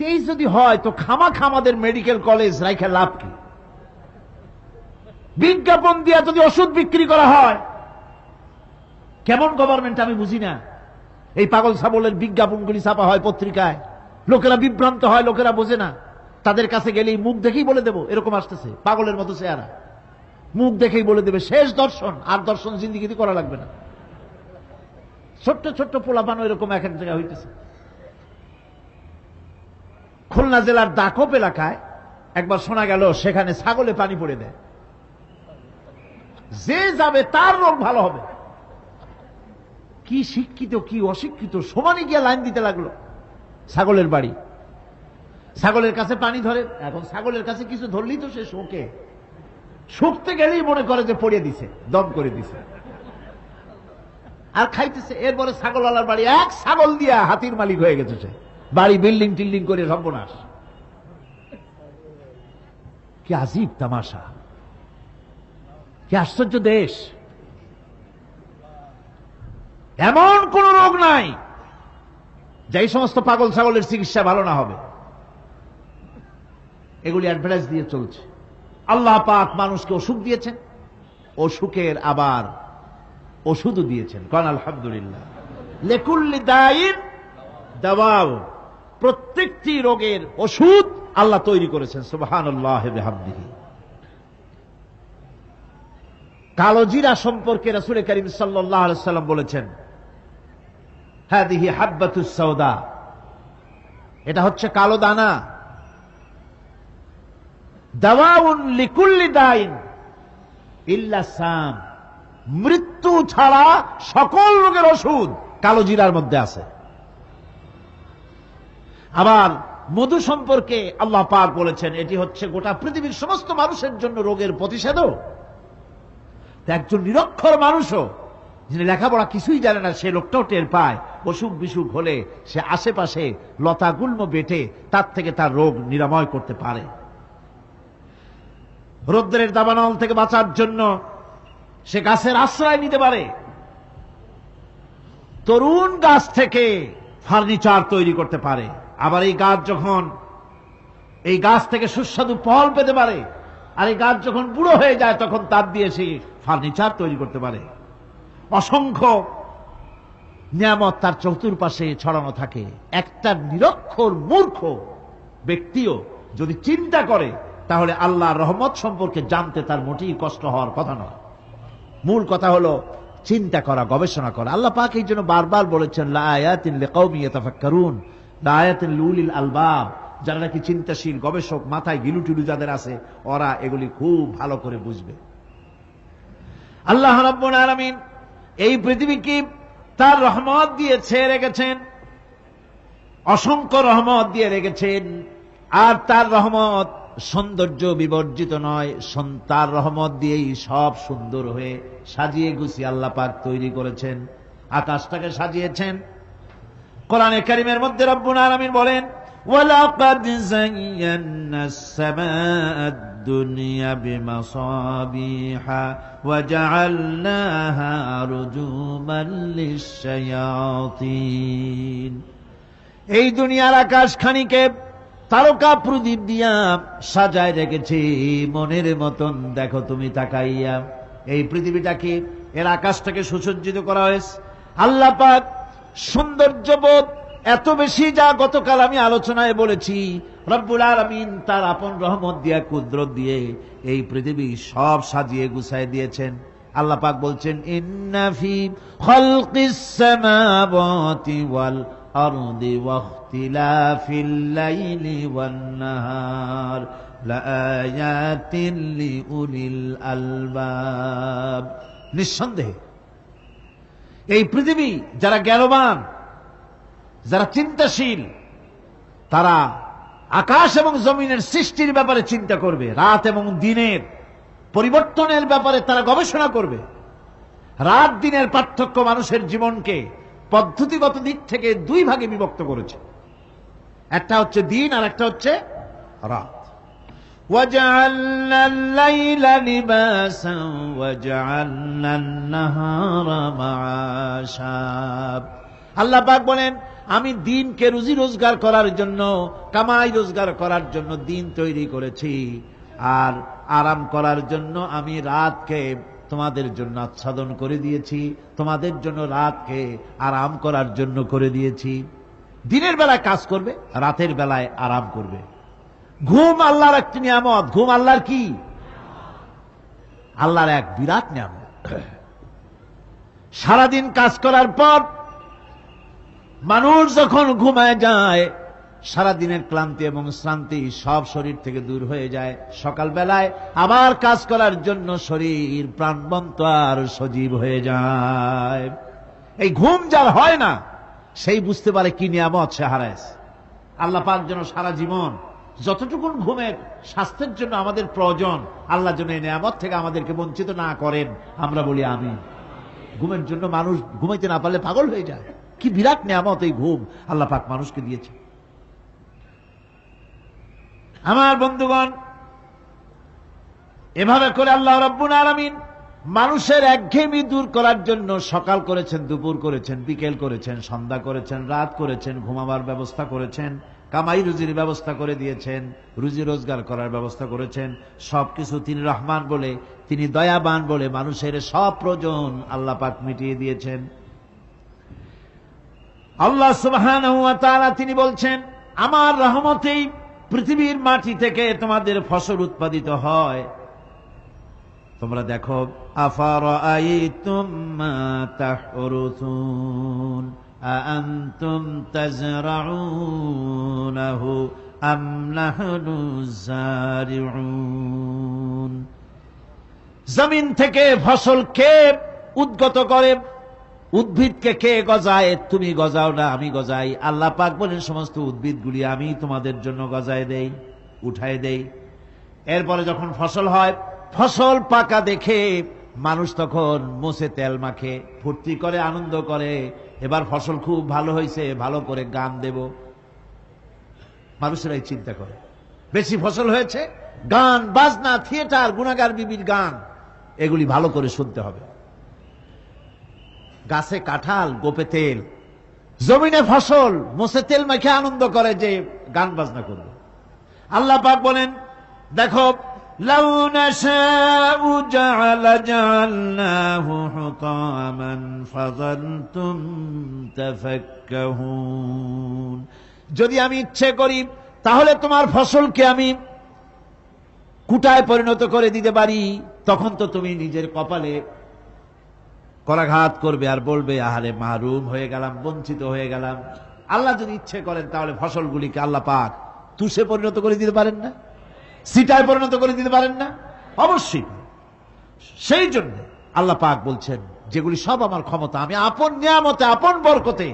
[SPEAKER 1] এই যদি হয় তো খামাখা আমাদের মেডিকেল কলেজ রাইখা লাভ কি? বিজ্ঞাপন দিয়া যদি ওষুধ বিক্রি করা হয়, কেমন গভর্নমেন্ট আমি বুঝি না। এই পাগল ছাগলের বিজ্ঞাপনগুলি ছাপা হয় পত্রিকায়, লোকেরা বিভ্রান্ত হয়, লোকেরা বোঝে না। তাদের কাছে গেলেই মুখ দেখেই বলে দেব এরকম আসতেছে, পাগলের মতো চেহারা, মুখ দেখেই বলে দেবে শেষ দর্শন, আর দর্শন জিন্দিগিতে করা লাগবে না। ছোট্ট ছোট্ট পোলাপানো এরকম এক এক জায়গায় হইতেছে। খুলনা জেলার দাকপ এলাকায় একবার শোনা গেল সেখানে ছাগলে পানি পড়ে দেয়, যে যাবে তার রোগ ভালো হবে। কি শিক্ষিত কি অশিক্ষিত সমানে গিয়ে লাইন দিতে লাগলো। ছাগলের বাড়ি, ছাগলের কাছে পানি ধরে। এখন ছাগলের কাছে কিছু ধরলেই তো সে শোকে, শুকতে গেলেই মনে করে যে পড়িয়ে দিছে, দম করে দিছে, আর খাইতেছে। এরপরে ছাগলওয়ালার বাড়ি এক ছাগল দিয়া হাতির মালিক হয়ে গেছে সে, বাড়ি বিল্ডিং টিল্ডিং করে সর্বনাশ। কি আজীব তামাশা, কি আশ্চর্য দেশ। এমন কোন রোগ নাই যে এই সমস্ত পাগল ছাগলের চিকিৎসা ভালো না হবে। এগুলি অ্যাডভার্টাইজ দিয়ে চলছে। আল্লাহ পাক মানুষকে অসুখ দিয়েছেন, অসুখের আবার ওষুধও দিয়েছেন। কারণ আলহামদুলিল্লাহ, লিকুল্লি দাইন দাওয়াও, প্রত্যেকটি রোগের ওষুধ আল্লাহ তৈরি করেছেন। সুবহানাল্লাহি ওয়া বিহামদিহি। কালো জিরা সম্পর্কে রাসূল করিম সাল্লাল্লাহু আলাইহি ওয়াসাল্লাম বলেছেন, হাদিহি হাব্বাতুস সাওদা, এটা হচ্ছে কালো দানা। দাওয়াউন লিকুল্লি দাইন ইল্লা সাম, মৃত্যু ছাড়া সকল রোগের ওষুধ কালো জিরার মধ্যে আছে। আবার মধু সম্পর্কে আল্লাহ পাক বলেছেন, এটি হচ্ছে গোটা পৃথিবীর সমস্ত মানুষের জন্য রোগের প্রতিষেধক। একজন নিরক্ষর মানুষও, যিনি লেখাপড়া কিছুই জানে না, সে লোকটাও টের পায় অসুখ বিসুখ হলে সে আশেপাশে লতা গুল্ম বেটে তার থেকে তার রোগ নিরাময় করতে পারে। রৌদ্রের দাবানল থেকে বাঁচার জন্য সে গাছের আশ্রয় নিতে পারে। তরুণ গাছ থেকে ফার্নিচার তৈরি করতে পারে। আবার এই গাছ থেকে সুস্বাদু ফল পেতে পারে। আর এই গাছ যখন বুড়ো হয়ে যায় তখন তার দিয়ে সে ফার্নিচার তৈরি করতে পারে। অসংখ্য নিয়ামত তার চতুর্পাশে ছড়ানো থাকে। একটা নিরক্ষর মূর্খ ব্যক্তিও যদি চিন্তা করে তাহলে আল্লাহর রহমত সম্পর্কে জানতে তার মোটেই কষ্ট হওয়ার কথা নয়। মূল কথা হলো চিন্তা করা, গবেষণা করা। আল্লাহ পাক এই জন্য বারবার বলেছেন, লা আয়াতিন লিকাউমি ইয়াতাফাক্কারুন, লা আয়াতিন লিউলিল আলবাব, যারা নাকি চিন্তাশীল, গবেষক, মাথায় গিলুটিলু যাদের আছে, ওরা এগুলি খুব ভালো করে বুঝবে। আল্লাহ রাব্বুল আলামিন এই পৃথিবীকে তার রহমত দিয়ে ছেয়ে রেখেছেন, অসংখ্য রহমত দিয়ে রেখেছেন। আর তার রহমত সৌন্দর্য বিবর্জিত নয়, তার রহমত দিয়েই সব সুন্দর হয়ে সাজিয়ে গুছিয়ে আল্লাহ পাক তৈরি করেছেন। আকাশটাকে সাজিয়েছেন। কোরআনে কারীমের মধ্যে রব্বুল আলামিন বলেন, ওয়ালাকাদ যায়্যানাস সামাআদ দুনিয়া বিমাসাবিহা ওয়া জাআলনাহা রুজুমান লিশ-শায়াতিন। এই দুনিয়ার আকাশখানিকে তারকা প্রদীপ দিয়া সাজায় রেখেছে মনের মতন। দেখো তুমি তাকাইয়া, এই পৃথিবীটাকে, এর আকাশটাকে সুসজ্জিত করা হয়েছে। আল্লাহ পাক সৌন্দর্যবোধ এত বেশি, যা গতকাল আমি আলোচনায় বলেছি, রব্বুল আলামিন তার আপন রহমত দিয়া, কুদরত দিয়ে এই পৃথিবী সব সাজিয়ে গুছায় দিয়েছেন। আল্লাহ পাক বলছেন, ইন্না ফি খালকিস সামাওয়াতি ওয়াল আরদি ওয়াখতিলাফিল লাইলি ওয়ান নাহার লাআয়াতিন লিউলিল আলবাব। নিঃসন্দেহে এই পৃথিবী, যারা জ্ঞানবান, যারা চিন্তাশীল, তারা আকাশ এবং জমিনের সৃষ্টির ব্যাপারে চিন্তা করবে। রাত এবং দিনের পরিবর্তনের ব্যাপারে তারা গবেষণা করবে। রাত দিনের পার্থক্য মানুষের জীবনকে পদ্ধতিগত দিক থেকে দুই ভাগে বিভক্ত করেছে। একটা হচ্ছে দিন আর একটা হচ্ছে রাত। وَجَعَلْنَا اللَّيْلَ لِبَاسًا وَجَعَلْنَا النَّهَارَ مَعَاشًا। আল্লাহ পাক বলেন, আমি দিনকে রুজি রোজগার করার জন্য, কামাই রোজগার করার জন্য দিন তৈরি করেছি, আর আরাম করার জন্য আমি রাতকে তোমাদের জন্য আচ্ছাদন করে দিয়েছি, তোমাদের জন্য রাতকে আরাম করার জন্য করে দিয়েছি। দিনের বেলায় কাজ করবে, রাতের বেলায় আরাম করবে। ঘুম আল্লাহর একটি নিয়ামত। ঘুম আল্লাহর কি? আল্লাহর এক বিরাট নিয়ামত। সারাদিন কাজ করার পর মানুষ যখন ঘুমায় যায়, সারাদিনের ক্লান্তি এবং শ্রান্তি সব শরীর থেকে দূর হয়ে যায়। সকালবেলায় আবার কাজ করার জন্য শরীর প্রাণবন্ত আর সজীব হয়ে যায়। এই ঘুম যার হয় না, সেই বুঝতে পারে কি নিয়ামত সে হারায়। আল্লাহ পাক যেন সারা জীবন যতটুকুন ঘুমের স্বাস্থ্যের জন্য আমাদের প্রয়োজন, আল্লাহ যেন এই নিয়ামত থেকে আমাদেরকে বঞ্চিত না করেন। আমরা বলি আমিন। ঘুমের জন্য মানুষ ঘুমাইতে না পারলে পাগল হয়ে যায়। কি বিরাট নিয়ামত এই ঘুম আল্লাহ পাক মানুষকে দিয়েছে। আমার বন্ধুগণ, এভাবে করে আল্লাহ রাব্বুল আলামিন মানুষের একঘেয়েমি দূর করার জন্য সকাল করেছেন, দুপুর করেছেন, বিকেল করেছেন, সন্ধ্যা করেছেন, রাত করেছেন, ঘুমাবার ব্যবস্থা করেছেন, কামাই রুজির ব্যবস্থা করে দিয়েছেন, রুজি রোজগার করার ব্যবস্থা করেছেন। সবকিছু তিনি রহমান বলে, তিনি দয়াবান বলে মানুষের সব প্রয়োজন আল্লাহ পাক মিটিয়ে দিয়েছেন। আল্লাহ সুবহানাহু ওয়া তাআলা তিনি বলছেন, আমার রহমতেই পৃথিবীর মাটি থেকে তোমাদের ফসল উৎপাদিত হয়। তোমরা দেখো, আফারাআইতুম মা তাহরুসুন আআনতুম তাজরাউনাহু আম নাহনুজ জারিউন। জমিন থেকে ফসল কে উদ্গত করে, উদ্ভিদকে কে গজায়? তুমি গজাও না, আমি গজাই। আল্লাহ পাক বলেন, সমস্ত উদ্ভিদগুলি আমি তোমাদের জন্য গজায় দেই, উঠায় দেই। এরপরে যখন ফসল হয়, ফসল পাকা দেখে মানুষ তখন মুছে তেল মাখে, ফুর্তি করে, আনন্দ করে। এবার ফসল খুব ভালো হয়েছে, ভালো করে গান দেব। মানুষেরাই চিন্তা করে, বেশি ফসল হয়েছে, গান বাজনা, থিয়েটার, গুনাগার বিবির গান, এগুলি ভালো করে শুনতে হবে। গাছে কাঁঠাল, গোপে তেল, জমিনে ফসল, মুছে তেল মাখে আনন্দ করে যে গান বাজনা করবে। আল্লাহ পাক বলেন, দেখো, লাউ নাশাউ জাআলনাহু হুতামান ফাযালতুম তাফাক্কাহুন। যদি আমি ইচ্ছে করি তাহলে তোমার ফসলকে আমি কুটায় পরিণত করে দিতে পারি, তখন তো তুমি নিজের কপালে করাঘাত করবে আর বলবে, আহারে মাহরুম হয়ে গেলাম, বঞ্চিত হয়ে গেলাম। আল্লাহ যদি ইচ্ছে করেন তাহলে ফসলগুলিকে আল্লাহ পাক তুষে পরিণত করে দিতে পারেন না? সিটায় পরিণত করে দিতে পারেন না? অবশ্যই। সেই জন্য আল্লাহ পাক বলছেন, যেগুলি সব আমার ক্ষমতা, আমি আপন নিয়ামতে, আপন বরকতে,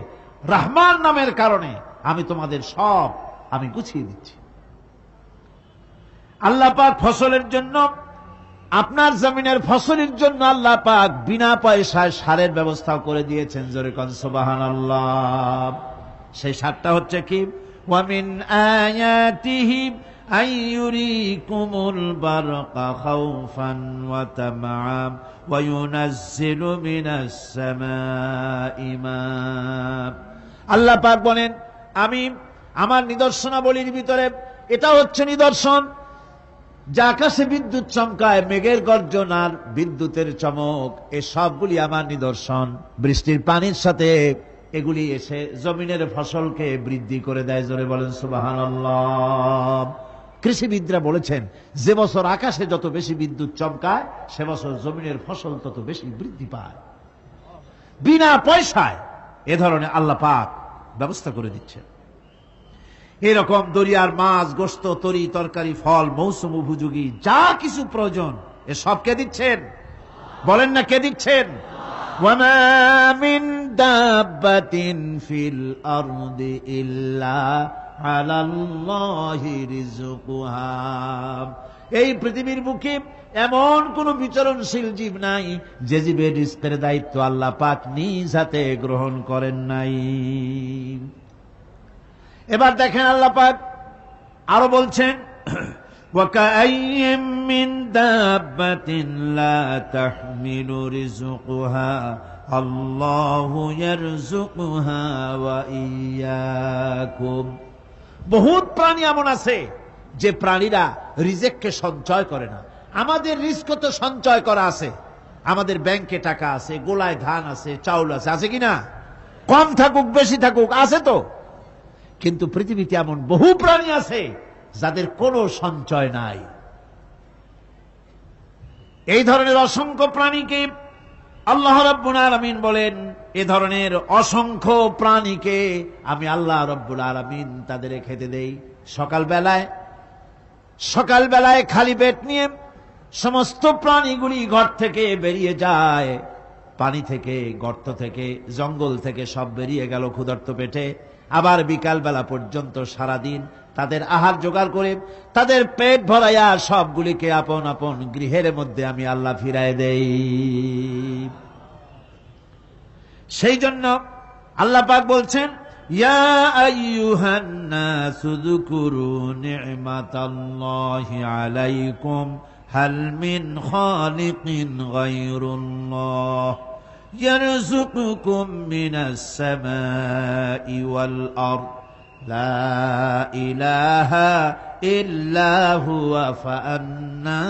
[SPEAKER 1] রহমান নামের কারণে আমি তোমাদের সব আমি গুছিয়ে দিচ্ছি। আল্লাহ পাক ফসলের জন্য, আপনার জমিনের ফসলের জন্য আল্লাহ পাক বিনা পয়সায় সারের ব্যবস্থাও করে দিয়েছেন। জোরে কোন সুবহানাল্লাহ। সেই সারটা হচ্ছে কি? ওয়ামিন আয়াতিহি আইয়ুরিকুমুল বারকা খাউফান ওয়া তামআম ওয়া ইউনাজ্জিলু মিনাস সামাই মা। আল্লাহ পাক বলেন, আমি আমার নিদর্শনাবলীর ভিতরে এটা হচ্ছে নিদর্শন, যে আকাশে বিদ্যুৎ চমকায়, মেঘের গর্জন আর বিদ্যুতের চমক, এ সবগুলি আমার নিদর্শন। বৃষ্টির পানির সাথে এগুলি এসে জমিনের ফসলকে বৃদ্ধি করে দেয়। জোরে বলেন সুবহানাল্লাহ। কৃষিবিদরা বলেছেন, যে বছর আকাশে যত বেশি বিদ্যুৎ চমকায়, সে বছর জমিনের ফসল তত বেশি বৃদ্ধি পায়। বিনা পয়সায় এ ধরনের আল্লাহ পাক ব্যবস্থা করে দিচ্ছেন। এরকম দরিয়ার মাছ, গোশত, তরি তরকারি, ফল, মৌসুম উপযোগী যা কিছু প্রয়োজন, এ সব কে দিচ্ছেন? বলেন না, কে দিচ্ছেন? ওয়ামা মিন দাব্বাতিন ফিল আরদি ইল্লা আলাল্লাহি রিজকুহা। এই পৃথিবীর বুকে এমন কোন বিচরণশীল জীব নাই যে জীবের রিজকের দায়িত্ব আল্লাহ পাক নিজ হাতে গ্রহণ করেন নাই। এবার দেখেন, আল্লাহ পাক আরো বলছেন, ওয়াকাআইয়িম মিন দাব্বাতিন লা তাহমিলু রিজকুহা আল্লাহু ইয়ারযুকুহা ওয়া ইয়্যাকুম। বহুত প্রাণী এমন আছে যে প্রাণীরা রিজেককে সঞ্চয় করে না। আমাদের রিজক তো সঞ্চয় করা আছে, আমাদের ব্যাংকে টাকা আছে, গোলায় ধান আছে, চাউল আছে, আছে কিনা? কম থাকুক বেশি থাকুক, আছে তো। কিন্তু পৃথিবীতে এমন বহু প্রাণী আছে যাদের কোনো সঞ্চয় নাই। এই ধরনের অসংখ্য প্রাণীকে আল্লাহ রাব্বুল আলামিন বলেন, এ ধরনের অসংখ্য প্রাণীকে আমি আল্লাহ রাব্বুল আলামিন তাদের খেতে দেই। সকালবেলায় খালি পেট নিয়ে সমস্ত প্রাণীগুলি ঘর থেকে বেরিয়ে যায়, পানি থেকে, গর্ত থেকে, জঙ্গল থেকে সব বেরিয়ে গেল ক্ষুধার্ত পেটে। আবার বিকাল বেলা পর্যন্ত সারাদিন তাদের আহার জোগাড় করে তাদের পেট ভরাইয়া সবগুলিকে আপন আপন গৃহের মধ্যে আমি আল্লাহ ফিরায় দেই। সেই জন্য আল্লাহ পাক বলছেন, ইয়া আইয়ুহান নাসু যকুরু নি'মাতাল্লাহি আলাইকুম হাল মিন খালিকিন গায়রুল্লাহ يرزقكم من السماء والأرض লা ইলাহা ইল্লা হুয়া ফাআন্না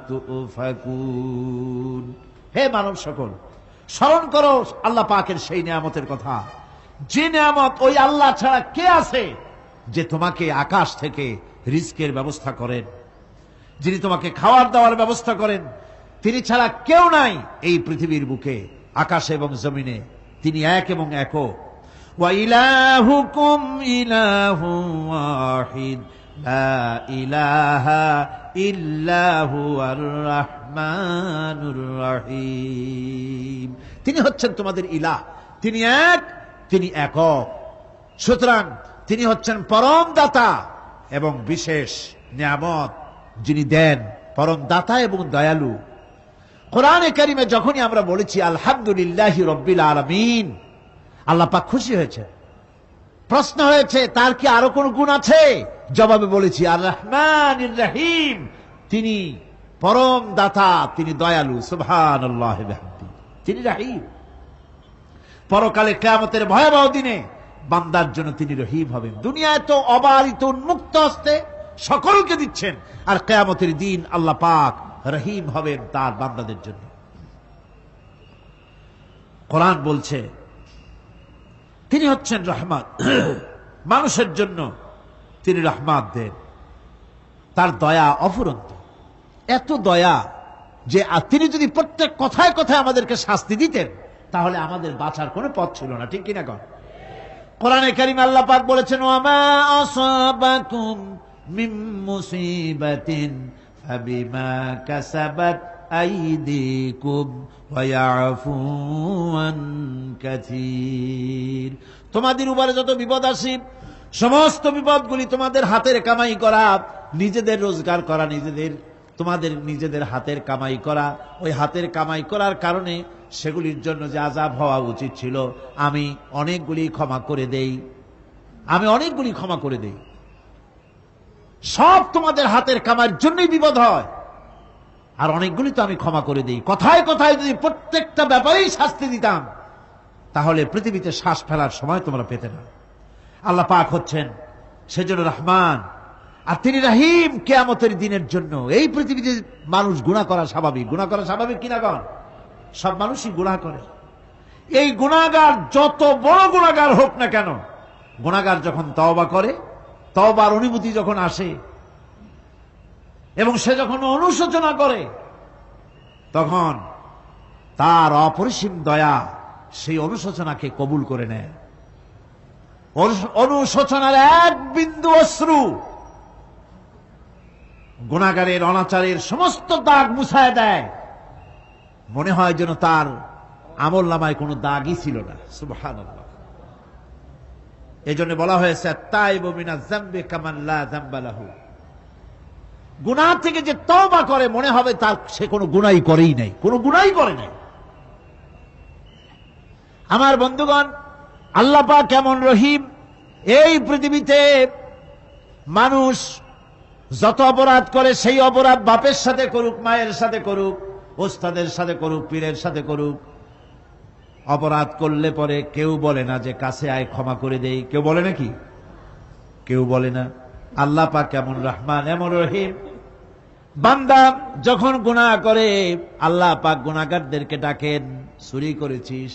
[SPEAKER 1] তুফাকুন। হে মানব সকল, স্মরণ করো আল্লাহ পাকের সেই নিয়ামতের কথা, যে নিয়ামত ওই আল্লাহ ছাড়া কে আছে, যে তোমাকে আকাশ থেকে রিজকের ব্যবস্থা করেন, যিনি তোমাকে খাওয়ার দাওয়ার ব্যবস্থা করেন। তিনি ছাড়া কেউ নাই এই পৃথিবীর বুকে, আকাশে এবং জমিনে। তিনি এক এবং একক। ওয়া ইলাহুকুম ইলাহুন ওয়াহিদ লা ইলাহা ইল্লা হুয়ার রাহমানুর রহিম। তিনি হচ্ছেন তোমাদের ইলাহ, তিনি এক, তিনি একক। সুতরাং তিনি হচ্ছেন পরম দাতা এবং বিশেষ নিয়ামত যিনি দেন, পরম দাতা এবং দয়ালু। কোরআনে কারিমে যখনই আমরা বলেছি আলহামদুলিল্লাহি রাব্বিল আলামিন, আল্লাহ পাক খুশি হয়েছে। প্রশ্ন হয়েছে তার কি আরো কোন গুণ আছে? জবাবে বলেছি আর রহমানির রহিম, তিনি পরম দাতা, তিনি দয়ালু। সুবহানাল্লাহি ওয়া বিহামদিহি, তিনি রহিম। পরকালে কিয়ামতের ভয়াবহ দিনে বান্দার জন্য তিনি রহিম হবেন। দুনিয়ায় তো অবারিত উন্মুক্ত হস্তে সকলকে দিচ্ছেন, আর কিয়ামতের দিন আল্লাহ পাক রহিম হবেন তার বান্দাদের জন্য। কোরআন বলছে তিনি হচ্ছেন রহমত, মানুষের জন্য তিনি রহমত দেন। তার দয়া অফুরন্ত, এত দয়া যে তিনি যদি প্রত্যেক কথায় কথায় আমাদেরকে শাস্তি দিতেন তাহলে আমাদের বাঁচার কোনো পথ ছিল না। ঠিক কিনা কন? কোরআনে কারীমে আল্লাহ পাক বলেছেন ওয়ামা আসাবাকুম মিন মুসিবাতিন ফাবিমা কাসাবাত আইদিকুম ওয়া ইয়াফু আন কাসীর। তোমাদের উপরে যত বিপদ আসে, সমস্ত বিপদগুলি তোমাদের হাতের কামাই করা, নিজেদের রোজগার করা, তোমাদের নিজেদের হাতের কামাই করা। ওই হাতের কামাই করার কারণে সেগুলির জন্য যে আযাব হওয়া উচিত ছিল, আমি অনেকগুলি ক্ষমা করে দেই, আমি অনেকগুলি ক্ষমা করে দেই। সব তোমাদের হাতের কামাইয়ের জন্যই বিপদ হয়, আর অনেকগুলি তো আমি ক্ষমা করে দেই। কথায় কথায় যদি প্রত্যেকটা ব্যাপারেই শাস্তি দিতাম তাহলে পৃথিবীতে শ্বাস ফেলার সময় তোমরা পেতে না। আল্লাহ পাক হচ্ছেন সেজন্য রহমান, আর তিনি রহিম কিয়ামতের দিনের জন্য। এই পৃথিবীতে মানুষ গুনাহ করা স্বাভাবিক, গুনাহ করা স্বাভাবিক কিনা কন? সব মানুষই গুনাহ করে। এই গুনাহগার যত বড় গুনাহগার হোক না কেন, গুনাহগার যখন তওবা করে, তওবার অনুভূতি যখন আসে এবং সে যখন অনুশোচনা করে, তখন তার অপরিসীম দয়া সেই অনুশোচনাকে কবুল করে নেয়। অনুশোচনার এক বিন্দু অশ্রু গুনাহগারের অনাচারের সমস্ত দাগ মুছায় দেয়। মনে হয় যেন তার আমল নামায় কোনো দাগই ছিল না। সুবহানাল্লাহ। এই জন্য বলা হয়েছে তাইবু মিনাজ যামবি কামান লা যামবা লাহু। গুনাহ থেকে যে তওবা করে মনে হবে তার সে কোনো গুনাহই করেই নাই, কোনো গুনাহই করে নাই। আমার বন্ধুগণ, আল্লাহ পাক কেমন রহিম! এই পৃথিবীতে মানুষ যত অপরাধ করে, সেই অপরাধ বাপের সাথে করুক, মায়ের সাথে করুক, ওস্তাদের সাথে করুক, পীরের সাথে করুক, অপরাধ করলে পরে কেউ বলে না যে কাছে আয় ক্ষমা করে দেই। কেউ বলে নাকি? কেউ বলে না। আল্লাহ পাক কেমন রহমান, এমন রহিম! বান্দা যখন গুনাহ করে আল্লাহ পাক গুনাহগারদেরকে ডাকেন, চুরি করেছিস,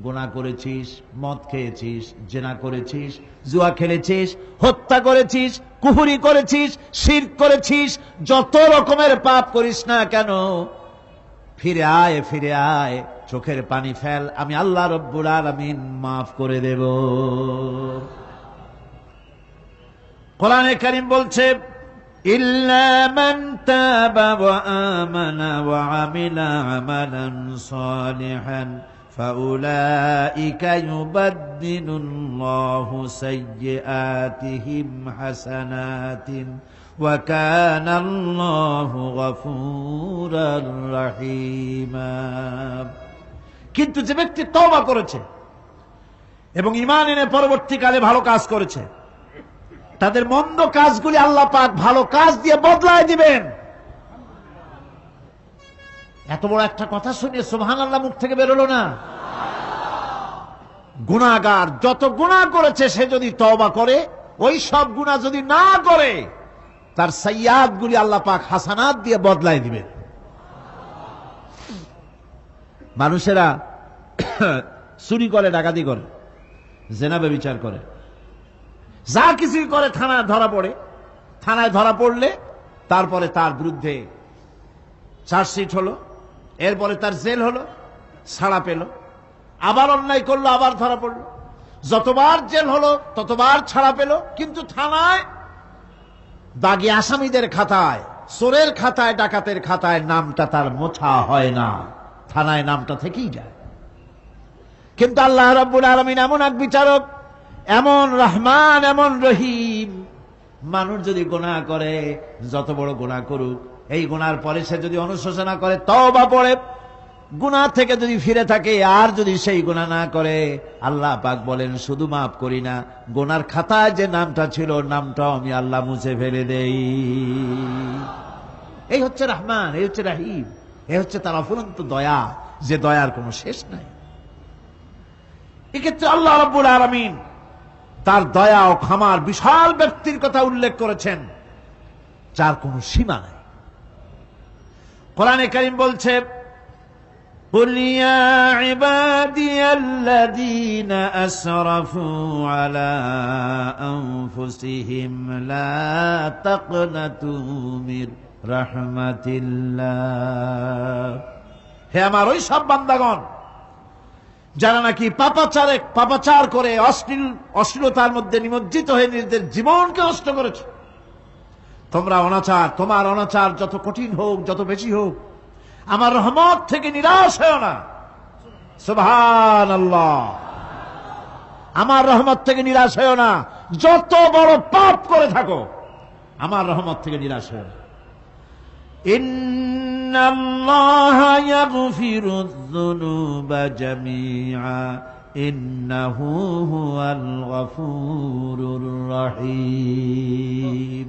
[SPEAKER 1] গুনাহ করেছিস, মদ খেয়েছিস, জিনা করেছিস, জুয়া খেলেছিস, হত্যা করেছিস, কুফরি করেছিস, শিরক করেছিস, যত রকমের পাপ করিস না কেন, ফিরে আয়, ফিরে আয়, চোখের পানি ফেল, আমি আল্লাহ রব্বুল আলামিন মাফ করে দেব। কোরআনে কারীম বলছে ইল্লা মান তাবা ওয়া আমানা ওয়া আমিলা আমালান সালিহান ফাউলাইকা ইউবাদদিলুল্লাহু সাইয়্যাতিহিম হাসানাতিন ওয়া কানাল্লাহু গফুরার রহিমা। কিন্তু যে ব্যক্তি তওবা করেছে এবং ঈমান এনে পরবর্তীকালে ভালো কাজ করেছে, তাদের মন্দ কাজগুলি আল্লাহ পাক ভালো কাজ দিয়ে বদলায় দিবেন। এত বড় একটা কথা শুনে সুবহানাল্লাহ মুখ থেকে বেরোলো না? গুনাহগার যত গুনাহ করেছে সে যদি তওবা করে, ওই সব গুনাহ যদি না করে, তার সাইয়্যাত গুলি আল্লাহ পাক হাসানাত দিয়ে বদলায় দিবেন। মানুষেরা চুরি করে, ডাকাতি করে, জেনা ব্যভিচার করে, যা কিছুই করে থানায় ধরা পড়ে। থানায় ধরা পড়লে তারপরে তার বিরুদ্ধে চার্জশিট হলো, এরপরে তার জেল হলো, ছাড়া পেল, আবার অন্যায় করলো, আবার ধরা পড়লো, যতবার জেল হলো ততবার ছাড়া পেল, কিন্তু থানায় দাগি আসামিদের খাতায়, চোরের খাতায়, ডাকাতের খাতায় নামটা তার মোছা হয় না, থানায় নামটা থেকেই যায়। কিন্তু আল্লাহ রাব্বুল আলামিন এমন এক বিচারক, এমন রহমান, এমন রহিম। মানুষ যদি গুনাহ করে, যত বড় গুনাহ করুক, এই গুনার পরে সে যদি অনুশোচনা করে, তওবা পড়ে, গুনাহ থেকে যদি ফিরে থাকে, আর যদি সেই গুনাহ না করে, আল্লাহ পাক বলেন শুধু মাফ করি না, গুনার খাতায় যে নামটা ছিল নামটাও আমি আল্লাহ মুছে ফেলে দেই। এই হচ্ছে রহমান, এই হচ্ছে রহিম, এই হচ্ছে তার অফুরন্ত দয়া, যে দয়ার কোনো শেষ নাই। এক্ষেত্রে আল্লাহ রাব্বুল আলামিন তার দয়া ও ক্ষমার বিশাল ব্যক্তির কথা উল্লেখ করেছেন, যার কোনো সীমা নাই। কোরআনে কারীম বলছে, قل يا عبادي الذين أسرفوا على أنفسهم لا تقنطوا من رحمة الله। হে আমার ওই সব বান্দাগণ যারা নাকি পাপাচার করে অশ্লীলতার মধ্যে নিমজ্জিত হয়ে নিজেদের জীবনকে নষ্ট করেছে, তোমার অনাচার যত কঠিন হোক, যত বেশি হোক, আমার রহমত থেকে নিরাশ হও না। সুবহানাল্লাহ। আমার রহমত থেকে নিরাশ হও না, যত বড় পাপ করে থাকো, আমার রহমত থেকে নিরাশ হও না। ইন্নাল্লাহা ইয়াগফিরুয যুনুবা জামিআ ইন্নাহু হুয়াল গফুরুর রহিম।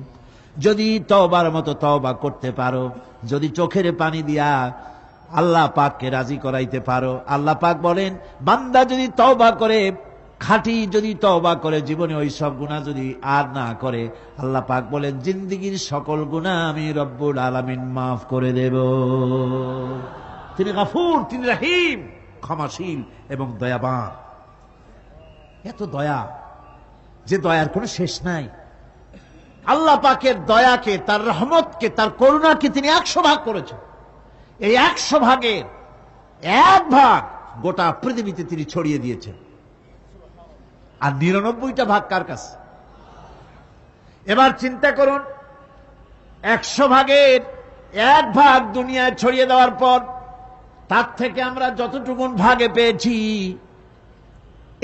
[SPEAKER 1] যদি তওবার মতো তওবা করতে পারো, যদি চোখের পানি দিয়া আল্লাহ পাককে রাজি করাইতে পারো, আল্লাহ পাক বলেন বান্দা যদি তওবা করে, খাঁটি যদি তওবা করে, জীবনে ওই সব গুনাহ যদি আর না করে, আল্লাহ পাক বলেন জিন্দেগীর সকল গুনাহ আমি রব্বুল আলামিন মাফ করে দেব। তিনি গফুর, তিনি রহিম, ক্ষমাশীল এবং দয়াবান। এত দয়া, যে দয়ার কোনো শেষ নাই। আল্লাহ পাকের দয়াকে, তার রহমতকে, তার করুণাকে তিনি 100 ভাগ করেছেন। এই 100 ভাগের 1 ভাগ গোটা পৃথিবীতে তিনি ছড়িয়ে দিয়েছেন, আর 99টা ভাগ কার কাছে? এবার চিন্তা করুন, 100 ভাগের 1 ভাগ দুনিয়ায় ছড়িয়ে দেওয়ার পর, তার থেকে আমরা যতটুকুন ভাগে পেয়েছি,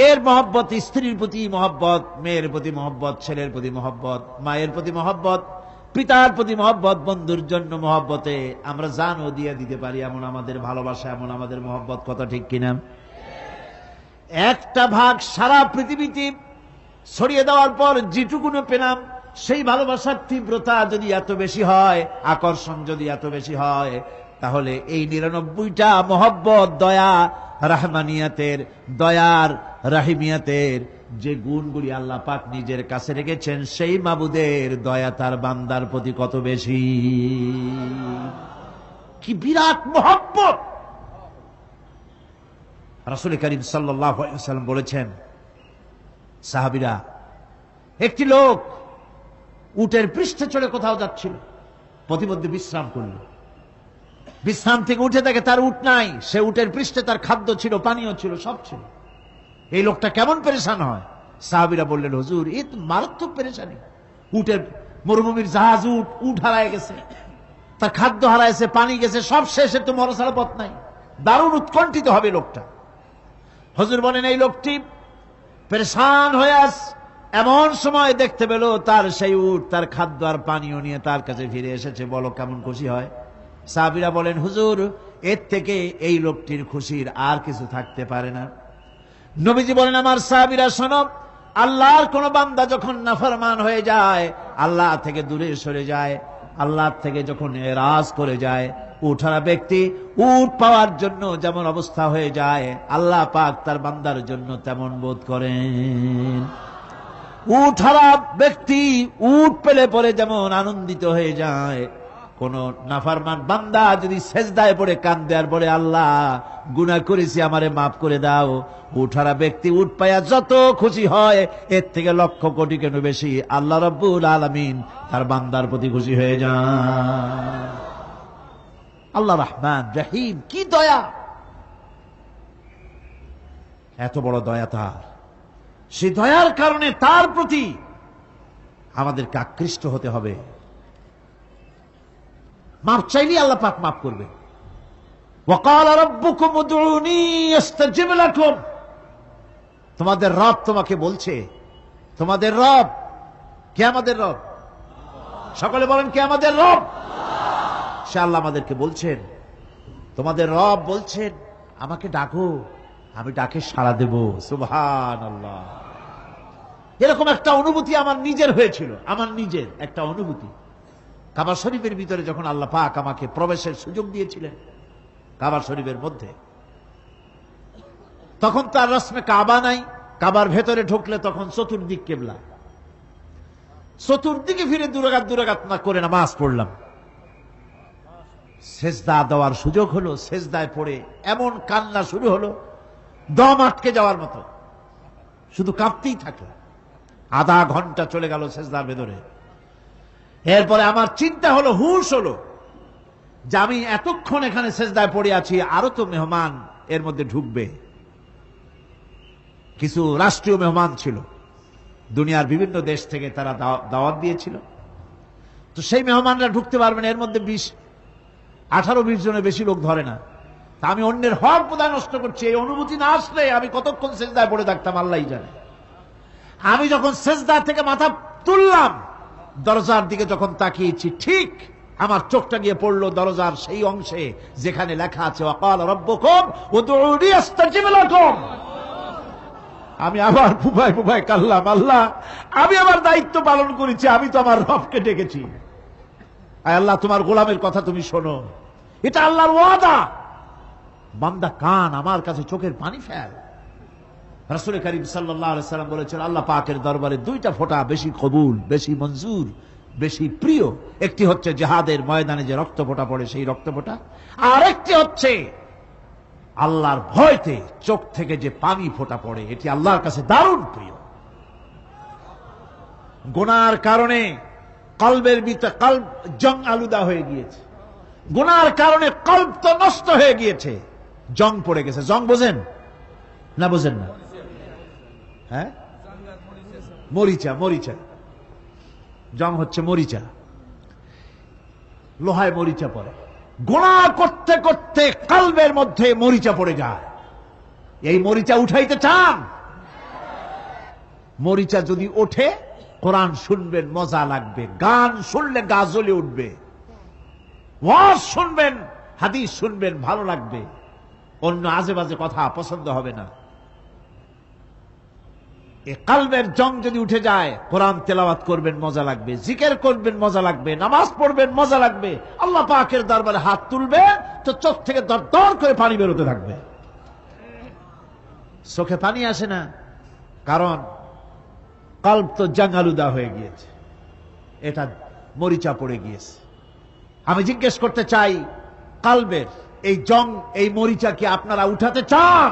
[SPEAKER 1] এর মহব্বত, স্ত্রীর প্রতি মহব্বত, মেয়ের প্রতি মহব্বত, ছেলের প্রতি মহব্বত, মায়ের প্রতি মহব্বত, পিতার প্রতি মহব্বত, বন্ধুর জন্য মহব্বতে আমরা জানও দিয়ে দিতে পারি, এমন আমাদের ভালোবাসা, এমন আমাদের মহব্বত, কথা ঠিক কিনা? 1টা ভাগ সারা পৃথিবীতে ছড়িয়ে দেওয়ার পর যেটুকুনো পেলাম, সেই ভালোবাসার তীব্রতা যদি এত বেশি হয়, আকর্ষণ যদি এত বেশি হয়, তাহলে এই 99টা মহব্বত, দয়া, রহমানিয়াতের, দয়ার, রাহিমিয়াতের যে গুণগুলি আল্লাহ পাক নিজের কাছে রেখেছেন, সেই মাবুদের দয়া তার বান্দার প্রতি কত বেশি! কি বিরাট মহব্বত! রাসূল করিম সাল্লাল্লাহু আলাইহি ওয়াসাল্লাম বলেছেন, সাহাবীরা, একটি লোক উটের পৃষ্ঠে চড়ে কোথাও যাচ্ছিল, পথিমধ্যে বিশ্রাম করল। বিশ্রাম থেকে উঠে দেখে তার উট নাই, সে উটের পৃষ্ঠে তার খাদ্য ছিল, পানীয় ছিল, সব ছিল। এই লোকটা কেমন পেরেশান হয়? সাহাবীরা বললেন, হুজুর, এ তো মারাত্মক পেরেশানি। উটের মরুভূমির জাহাজ, উট হারায় গেছে, তার খাদ্য হারাইছে, পানি গেছে, সব শেষে তো মরা ছাড়া পথ নাই। দারুণ উৎকণ্ঠিত হবে লোকটা। হুজুর বলেন, এই লোকটি পেরেশান হয়ে আস, এমন সময় দেখতে পেল তার সেই উট তার খাদ্য আর পানীয় নিয়ে তার কাছে ফিরে এসেছে। বলো কেমন খুশি হয়? সাহাবীরা বলেন, হুজুর, এর থেকে এই লোকটির খুশির আর কিছু থাকতে পারে না। নবীজি বলেন, আমার সাহাবীরা শোনো, আল্লাহর কোন বান্দা যখন নাফরমান হয়ে যায়, আল্লাহ থেকে দূরে সরে যায়, আল্লাহ থেকে যখন এরাজ করে যায়, উঠারা ব্যক্তি উট পাওয়ার জন্য যেমন অবস্থা হয়ে যায়, আল্লাহ পাক তার বান্দার জন্য তেমন বোধ করেন। উঠারা ব্যক্তি উট পেলে পরে যেমন আনন্দিত হয়ে যায়, কোন নাফরমান বান্দা যদি সেজদায় পড়ে কান্দে আর বলে আল্লাহ গুনাহ করেছি আমারে মাফ করে দাও, উঠারা ব্যক্তি উট পায়া যত খুশি হয় এর থেকে লক্ষ কোটি কেন বেশি আল্লাহ রাব্বুল আলামিন তার বান্দার প্রতি খুশি হয়ে যান। আল্লাহ রহমান রহিম, কি দয়া, এত বড় দয়া তার। সেই দয়ার কারণে তার প্রতি আমাদেরকে আকৃষ্ট হতে হবে। মাপ চাইলে আল্লাহ পাক মাফ করবে। ওয়াকাল রাব্বুকুম উদউনি আস্তাজিব লাকুম, তোমাদের রব তোমাকে বলছে, তোমাদের রব কে? আমাদের রব। সকলে বলেন কে আমাদের রব? সে আল্লাহ আমাদেরকে বলছেন, তোমাদের রব বলছেন আমাকে ডাকো, আমি ডাকে সাড়া দেব। সুবহানাল্লাহ। এরকম একটা অনুভূতি আমার নিজের হয়েছিল, আমার নিজের একটা অনুভূতি। কাবা শরীফের ভিতরে যখন আল্লাহ পাক আমাকে প্রবেশের সুযোগ দিয়েছিলেন কাবা শরীফের মধ্যে, তখন তার রসমে কাবা নাই। কাবার ভেতরে ঢুকলে তখন চতুর্দিক কিবলা, চতুর্দিকে ফিরে দুরাকাত না করে নামাজ পড়লাম। সেজদা দেওয়ার সুযোগ হলো, সেজদায় পড়ে এমন কান্না শুরু হলো দম আটকে যাওয়ার মতো, শুধু কাঁপতেই থাকলো। আধা ঘন্টা চলে গেল সেজদার ভেতরে। এরপরে আমার চিন্তা হলো, হুঁশ হলো যে আমি এতক্ষণ এখানে সেজদায় পড়ে আছি, আরো তো মেহমান এর মধ্যে ঢুকবে। কিছু রাষ্ট্রীয় মেহমান ছিল, দুনিয়ার বিভিন্ন দেশ থেকে তারা দাওয়াত দিয়েছিল। তো সেই মেহমানরা ঢুকতে পারবেন, এর মধ্যে 18-20 জনের বেশি লোক ধরে না। তা আমি অন্যের হক বোধহয় নষ্ট করছি, এই অনুভূতি না আসলে আমি কতক্ষণ সেজদায় পড়ে থাকতাম আল্লাহই জানে। আমি যখন সেজদা থেকে মাথা তুললাম, দরজার দিকে যখন তাকিয়েছি, ঠিক আমার চোখটা গিয়ে পড়লো দরজার সেই অংশে যেখানে লেখা আছে ওয়াকাল রাব্বুকুম উদউনি আস্তাজিব লাকুম। আমি আবার ফুফায় কাল্লাম, আল্লাহ আমি আমার দায়িত্ব পালন করেছি, আমি তো আমার রবকে ডেকেছি। আয় আল্লাহ, তোমার গোলামের কথা তুমি শোনো, এটা আল্লাহর ওয়াদা। বান্দা কান আমার কাছে চোখের পানি ফেল। রাসূল করিম সাল্লাল্লাহু আলাইহি সাল্লাম বলেছেন, আল্লাহ পাকের দরবারে দুইটা ফোঁটা বেশি কবুল, বেশি মঞ্জুর, বেশি প্রিয়। একটি হচ্ছে জিহাদের ময়দানে যে রক্ত ফোঁটা পড়ে সেই রক্ত ফোঁটা, আর একটি হচ্ছে আল্লাহর ভয়তে চোখ থেকে যে পানি ফোঁটা পড়ে, এটি আল্লাহর কাছে দারুণ প্রিয়। গুনার কারণে কলবের ভিতরে কলব জং আলুদা হয়ে গিয়েছে, গুনার কারণে কলব তো নষ্ট হয়ে গিয়েছে, জং পড়ে গেছে। জং বোঝেন না? বোঝেন না? হ্যাঁ, মরিচা, মরিচা জং হচ্ছে মরিচা, লোহায় মরিচা পড়ে। গুনাহ করতে করতে কলবের মধ্যে মরিচা পড়ে যায়। এই মরিচা উঠাইতে চান? মরিচা যদি ওঠে, কোরআন শুনবেন মজা লাগবে, গান শুনলে গা জ্বলে উঠবে, ওয়াজ শুনবেন, হাদিস শুনবেন ভালো লাগবে, অন্য আজে বাজে কথা পছন্দ হবে না। এই কলবের জং যদি উঠে যায়, কোরআন তেলাওয়াত করবেন মজা লাগবে, জিকির করবেন মজা লাগবে, নামাজ পড়বেন মজা লাগবে, আল্লাহ পাকের দরবারে হাত তুলবে তো চোখ থেকে দরদর করে পানি বেরোতে থাকবে। চোখে পানি আসে না, কারণ কলব তো জাঙ্গালুদা হয়ে গিয়েছে, এটা মরিচা পড়ে গিয়েছে। আমি জিজ্ঞেস করতে চাই, কলবের এই জং, এই মরিচা কি আপনারা উঠাতে চান?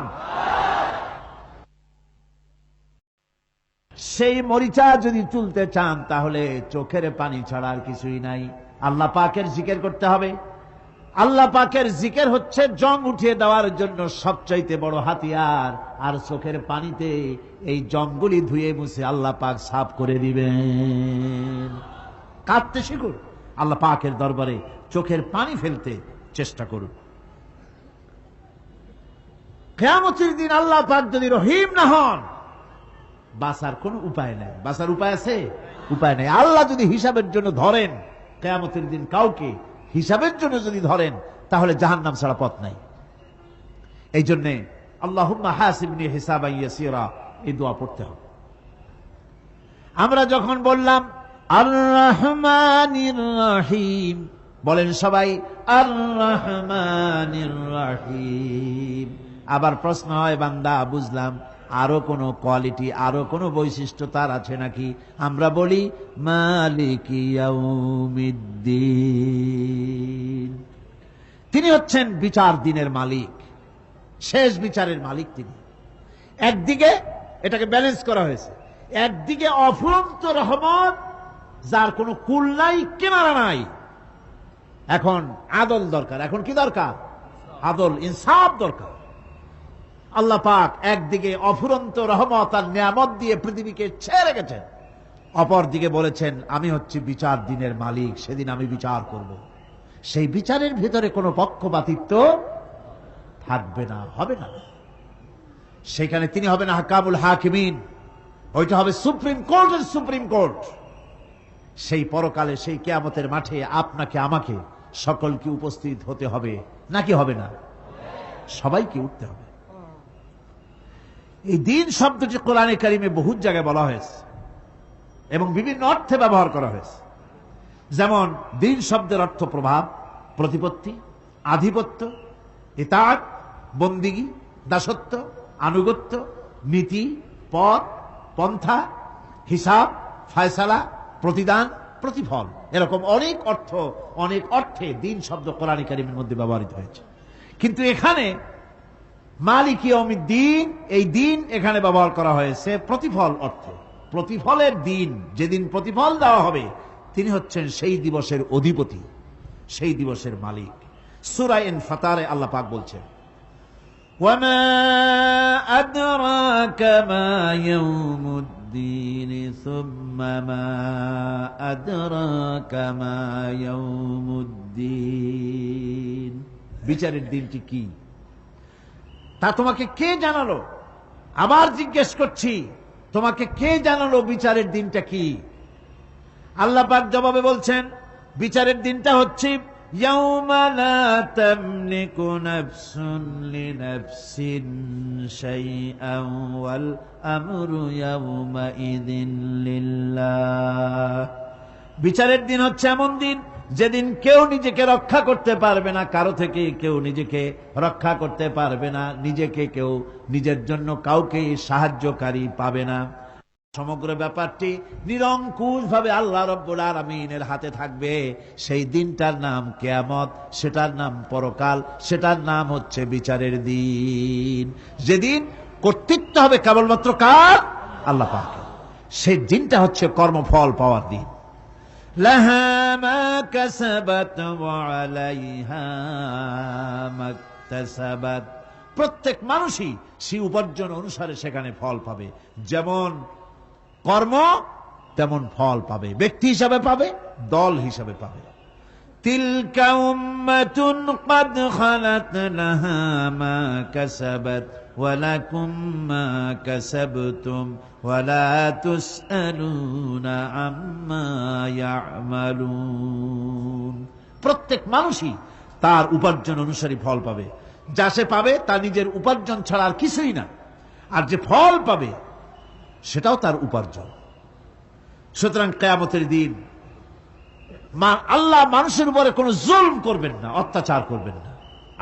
[SPEAKER 1] সেই মরিচা যদি তুলতে চান, তাহলে চোখের পানি ছাড়া আর কিছুই নাই। আল্লাহ পাকের জিকির করতে হবে। আল্লাহ পাকের জিকির হচ্ছে জং উঠিয়ে দেওয়ার জন্য সবচাইতে বড় হাতিয়ার। আর চোখের পানিতে এই জংগুলি ধুয়ে মুছে আল্লাহ পাক সাফ করে দিবেন। কাঁদতে শিখুন, আল্লাহ পাকের দরবারে চোখের পানি ফেলতে চেষ্টা করুন। কিয়ামতের দিন আল্লাহ পাক যদি রহিম না হন, বাঁচার কোন উপায় নাই। বাঁচার উপায় আছে? উপায় নাই। আল্লাহ যদি হিসাবের জন্য ধরেন কিয়ামতের দিন কাউকে, হিসাবের জন্য যদি ধরেন, তাহলে জাহান্নাম ছাড়া পথ নাই। এই জন্যে আল্লাহুম্মা হাসিবনি হিসাবান ইয়াসীরা, এই দোয়া পড়তে হবে। আমরা যখন বললাম আর রহমানির রহিম, বলেন সবাই আর রহমানির রহিম। আবার প্রশ্ন হয়, বান্দা বুঝলাম, আরো কোনো কোয়ালিটি, আরো কোনো বৈশিষ্ট্য তার আছে নাকি? আমরা বলি মালিকি ইয়াউমিদ্দিন। তিনি হচ্ছেন বিচার দিনের মালিক, শেষ বিচারের মালিক তিনি। একদিকে এটাকে ব্যালেন্স করা হয়েছে, একদিকে অফুরন্ত রহমত, যার কোনো কুল নাই, কিনারা নাই। এখন আদল দরকার। এখন কি দরকার? আদল, ইনসাফ দরকার। আল্লাহ পাক একদিকে অফুরন্ত রহমত আর নিয়ামত দিয়ে পৃথিবীকে ছেড়ে গেছেন, অপর দিকে বলেছেন আমি হচ্ছি বিচার দিনের মালিক, সেদিন আমি বিচার করব। সেই বিচারের ভিতরে কোনো পক্ষপাতিত্ব থাকবে না, হবে না। সেখানে তিনি হবেন হাকামুল হাকিমিন, ওইটা হবে সুপ্রিম কোর্টের সুপ্রিম কোর্ট। সেই পরকালে, সেই কিয়ামতের মাঠে আপনাকে আমাকে সকলকে উপস্থিত হতে হবে, নাকি হবে না? সবাইকে উঠতে হবে। এই দিন শব্দটি কোরআনে কারিমে বহু জায়গায় বলা হয়েছে এবং বিভিন্ন অর্থে ব্যবহার করা হয়েছে। যেমন দিন শব্দের অর্থ প্রভাব, প্রতিপত্তি, আধিপত্য, ইতাআত, বন্দিগি, দাসত্ব, আনুগত্য, নীতি, পথ, পন্থা, হিসাব, ফায়সালা, প্রতিদান, প্রতিফল। এরকম অনেক অর্থ, অনেক অর্থে দিন শব্দ কোরআনে কারিমের মধ্যে ব্যবহৃত হয়েছে। কিন্তু এখানে মালিক ইয়াউমিদ্দিন, এই দিন এখানে ব্যবহার করা হয়েছে প্রতিফল অর্থে। প্রতিফলের দিন, যেদিন প্রতিফল দেওয়া হবে, তিনি হচ্ছেন সেই দিবসের অধিপতি, সেই দিবসের মালিক। সূরা ইনফিতারে আল্লাহ পাক বলছেন, ওয়ামা আদরাকা মা ইয়াউমুদ্দিন সুম্মা মা আদরাকা মা ইয়াউমুদ্দিন। বিচারের দিনটি কি তা তোমাকে কে জানালো? আবার জিজ্ঞেস করছি, তোমাকে কে জানালো বিচারের দিনটা কি? আল্লাহ পাক জবাবে বলছেন, বিচারের দিনটা হচ্ছে ইয়াউমা লা তামলিকু নাফসুন লিনাফসিন শাইআন ওয়াল আমরু ইয়াউমা ইযিন লিল্লাহ। বিচারের দিন হচ্ছে এমন দিন যেদিন কেউ নিজেকে রক্ষা করতে পারবে না, কারো থেকে কেউ নিজেকে রক্ষা করতে পারবে না, নিজেকে কেউ নিজের জন্য কাউকে সাহায্যকারী পাবে না। সমগ্র ব্যাপারটি নিরঙ্কুশ ভাবে আল্লাহ রাব্বুল আলামিনের হাতে থাকবে। সেই দিনটার নাম কিয়ামত, সেটার নাম পরকাল, সেটার নাম হচ্ছে বিচারের দিন। যেদিন কর্তৃত্ব হবে কেবলমাত্র কার? আল্লাহ পাকের। সেই দিনটা হচ্ছে কর্মফল পাওয়ার দিন। লাহা মা কাসাবাত ওয়া আলাইহা মাকতাসাবাত। প্রত্যেক মানুষই সেই উপার্জন অনুসারে সেখানে ফল পাবে। যেমন কর্ম তেমন ফল পাবে, ব্যক্তি হিসাবে পাবে, দল হিসাবে পাবে। তিলকা উম্মাতুন ক্বাদ খালাত লাহা মা কাসাবাত ওয়া লাকুম মা কাসাবতুম ওয়া লা তুসআলুনা আম্মা ইয়ামালুন। প্রত্যেক মানুষই তার উপার্জন অনুসারী ফল পাবে। যা সে পাবে তা নিজের উপার্জন ছাড়া আর কিছুই না, আর যে ফল পাবে সেটাও তার উপার্জন। সুতরাং কিয়ামতের দিন আল্লাহ মানুষের উপরে কোনো জুলম করবেন না, অত্যাচার করবেন না।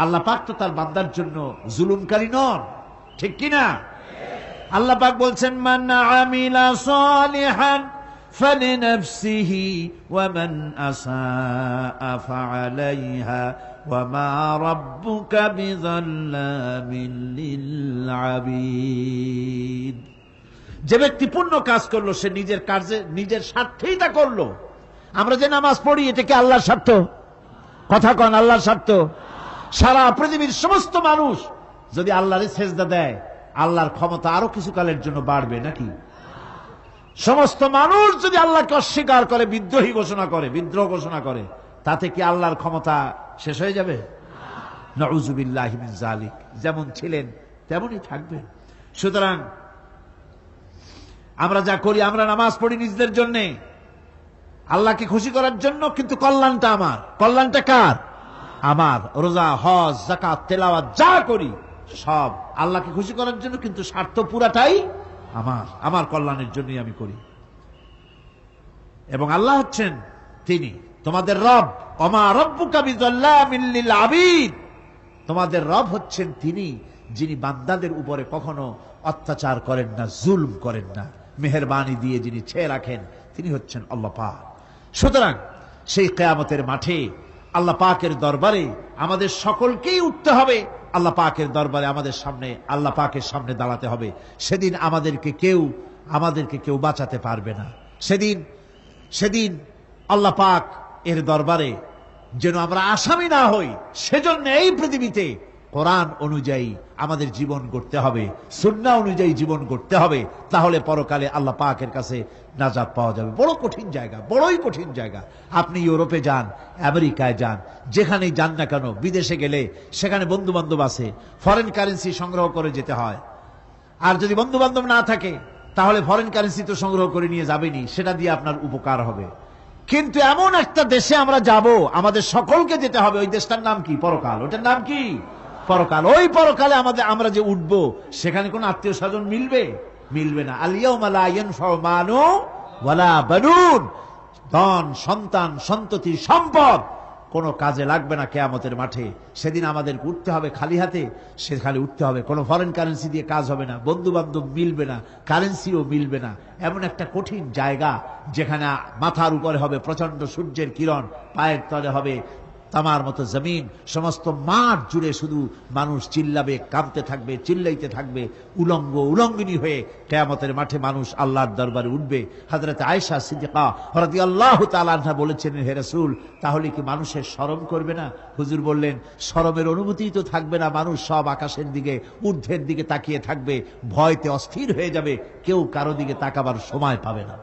[SPEAKER 1] আল্লাহ পাক তো তার বান্দার জন্য জুলুমকারী নন, ঠিক কিনা? আল্লাহ পাক বলছেন, মান আমিলা সালিহান ফালিনাফসিহি ওয়া মান আসাআ ফাআলাইহা ওয়া মা রাব্বুকা বিযাল্লামিল লিল আবিদ। যে ব্যক্তি পুণ্য কাজ করলো সে নিজের কাজে, নিজের স্বার্থেই তা করলো। আমরা যে নামাজ পড়ি, এটা কি আল্লাহর স্বার্থ? কথা কন, আল্লাহর স্বার্থ? সারা পৃথিবীর সমস্ত মানুষ যদি আল্লাহরে সেজদা দেয়, আল্লাহর ক্ষমতা আরো কিছু কালের জন্য বাড়বে নাকি? সমস্ত মানুষ যদি আল্লাহকে অস্বীকার করে, বিদ্রোহী ঘোষণা করে, বিদ্রোহ ঘোষণা করে, তাতে কি আল্লাহর ক্ষমতা শেষ হয়ে যাবে? নাউযুবিল্লাহি মিন যালিক। যেমন ছিলেন তেমনই থাকবেন। সুতরাং আমরা যা করি, আমরা নামাজ পড়ি নিজেদের জন্য, আল্লাহকে খুশি করার জন্য, কিন্তু কল্যাণটা আমার। কল্যাণটা কার? আমার। রোজা, হজ, যাকাত, তেলাওয়াত যা করি সব আল্লাহকে খুশি করার জন্য, কিন্তু স্বার্থ পুরাটাই আমার, আমার কল্যাণের জন্যই আমি করি। এবং আল্লাহ হচ্ছেন তিনি তোমাদের রব ওমা রব্বুকা বিযাল্লামিল লিল আবিদ, তোমাদের রব হচ্ছেন তিনি যিনি বান্দাদের উপরে কখনো অত্যাচার করেন না, জুলম করেন না, মেহেরবানি দিয়ে যিনি ছেয়ে রাখেন, তিনি হচ্ছেন আল্লাহ পাক। সুতরাং সেই কিয়ামতের মাঠে আল্লাহ পাকের দরবারে আমাদের সকলকেই উঠতে হবে, আল্লাহ পাকের দরবারে আমাদের সামনে আল্লাহ পাকের সামনে দাঁড়াতে হবে। সেদিন আমাদেরকে কেউ বাঁচাতে পারবে না। সেদিন আল্লাহ পাক এর দরবারে যেন আমরা আসামি না হই, সেজন্য এই পৃথিবীতে কোরআন অনুযায়ী আমাদের জীবন গড়তে হবে, সুন্নাহ অনুযায়ী জীবন গড়তে হবে, তাহলে পরকালে আল্লাহ পাকের কাছে নাজাত পাওয়া যাবে। বড় কঠিন জায়গা, বড়ই কঠিন জায়গা। আপনি ইউরোপে যান, আমেরিকায় যান, যেখানেই যান না কেন, বিদেশে গেলে সেখানে বন্ধু বান্ধব আছে, ফরেন কারেন্সি সংগ্রহ করে যেতে হয়। আর যদি বন্ধু বান্ধব না থাকে তাহলে ফরেন কারেন্সি তো সংগ্রহ করে নিয়ে যাবেনি, সেটা দিয়ে আপনার উপকার হবে। কিন্তু এমন একটা দেশে আমরা যাব, আমাদের সকলকে যেতে হবে, ওই দেশটার নাম কি? পরকাল। ওটার নাম কি? পরকাল। ওই পরকালে আমরা যে উঠবো, সেখানে কোন আত্মীয় স্বজন মিলবে না। আল ইয়াউমা লা ইয়ানফাউ মালু ওয়ালা বানুন, ধন সন্তান সন্ততি সম্পদ কোনো কাজে লাগবে না কিয়ামতের মাঠে। সেদিন আমাদের উঠতে হবে খালি হাতে, সেখানে উঠতে হবে, কোনো ফরেন কারেন্সি দিয়ে কাজ হবে না, বন্ধু বান্ধব মিলবে না, কারেন্সিও মিলবে না। এমন একটা কঠিন জায়গা যেখানে মাথার উপরে হবে প্রচন্ড সূর্যের কিরণ, পায়ের তলে হবে তামার মতো জমিন, সমস্ত মাঠ জুড়ে শুধু মানুষ চিল্লাবে, কাঁপতে থাকবে, চিল্লাইতে থাকবে, উলঙ্গিনী হয়ে কিয়ামতের মাঠে মানুষ আল্লাহর দরবারে উঠবে। হযরত আয়েশা সিদ্দিকা রাদিয়াল্লাহু তাআলা আনহা বলেছেন, হে রাসূল, তাহলে কি মানুষের শরম করবে না? হুজুর বললেন, শরমের অনুভূতি তো থাকবে না, মানুষ সব আকাশের দিকে, ঊর্ধ্বের দিকে তাকিয়ে থাকবে, ভয়তে অস্থির হয়ে যাবে, কেউ কারো দিকে তাকাবার সময় পাবে না।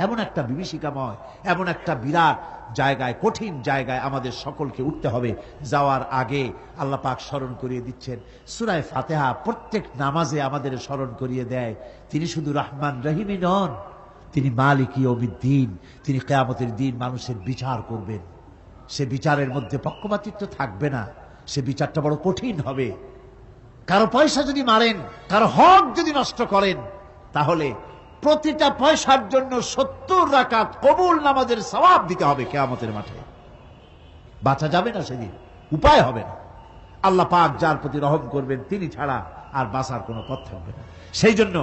[SPEAKER 1] এমন একটা বিভীষিকাময়, এমন একটা বিরাট জায়গায়, কঠিন জায়গায় আমাদের সকলকে উঠতে হবে। যাওয়ার আগে আল্লাহ পাক স্মরণ করিয়ে দিচ্ছেন, সূরা ফাতিহা প্রত্যেক নামাজে আমাদের স্মরণ করিয়ে দেয়, তিনি শুধু রহমান রহিমই নন, তিনি মালিক ইয়াউমিদ্দিন, তিনি কিয়ামতের দিন মানুষের বিচার করবেন। সে বিচারের মধ্যে পক্ষপাতিত্ব থাকবে না, সে বিচারটা বড় কঠিন হবে। কারো পয়সা যদি মারেন, কারো হক যদি নষ্ট করেন, তাহলে প্রতিটা পয়সার জন্য 70 রাকাত কবুল নামাজের সওয়াব দিতে হবে কিয়ামতের মাঠে। বাঁচা যাবে না সেদিন, উপায় হবে না। আল্লাহ পাক যার প্রতি রহম করবেন তিনি ছাড়া আর বাঁচার কোনো পথ থাকবে না। সেই জন্য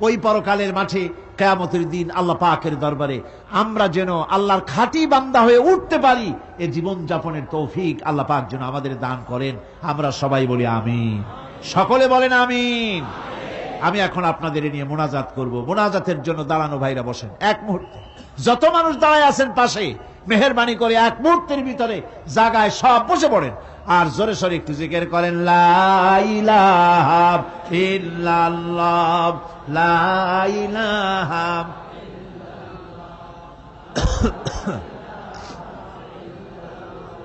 [SPEAKER 1] ওই পরকালের মাঠে কিয়ামতের দিন আল্লাহ পাকের দরবারে আমরা যেন আল্লাহর খাঁটি বান্দা হয়ে উঠতে পারি, এই জীবন যাপনের তৌফিক আল্লাহ পাক যেন আমাদের দান করেন। আমরা সবাই বলি আমিন, সকলে বলেন আমিন। আমি এখন আপনাদের নিয়ে মোনাজাত করব। মোনাজাতের জন্য দাঁড়ানো ভাইরা বসেন এক মুহূর্তে, যত মানুষ দাঁড়ায় আছেন পাশে, মেহেরবানি করে এক মুহূর্তের ভিতরে জায়গায় সব বসে পড়েন আর জোরে সোরে একটু জিকির করেন, লা ইলাহা ইল্লাল্লাহ, লা ইলাহা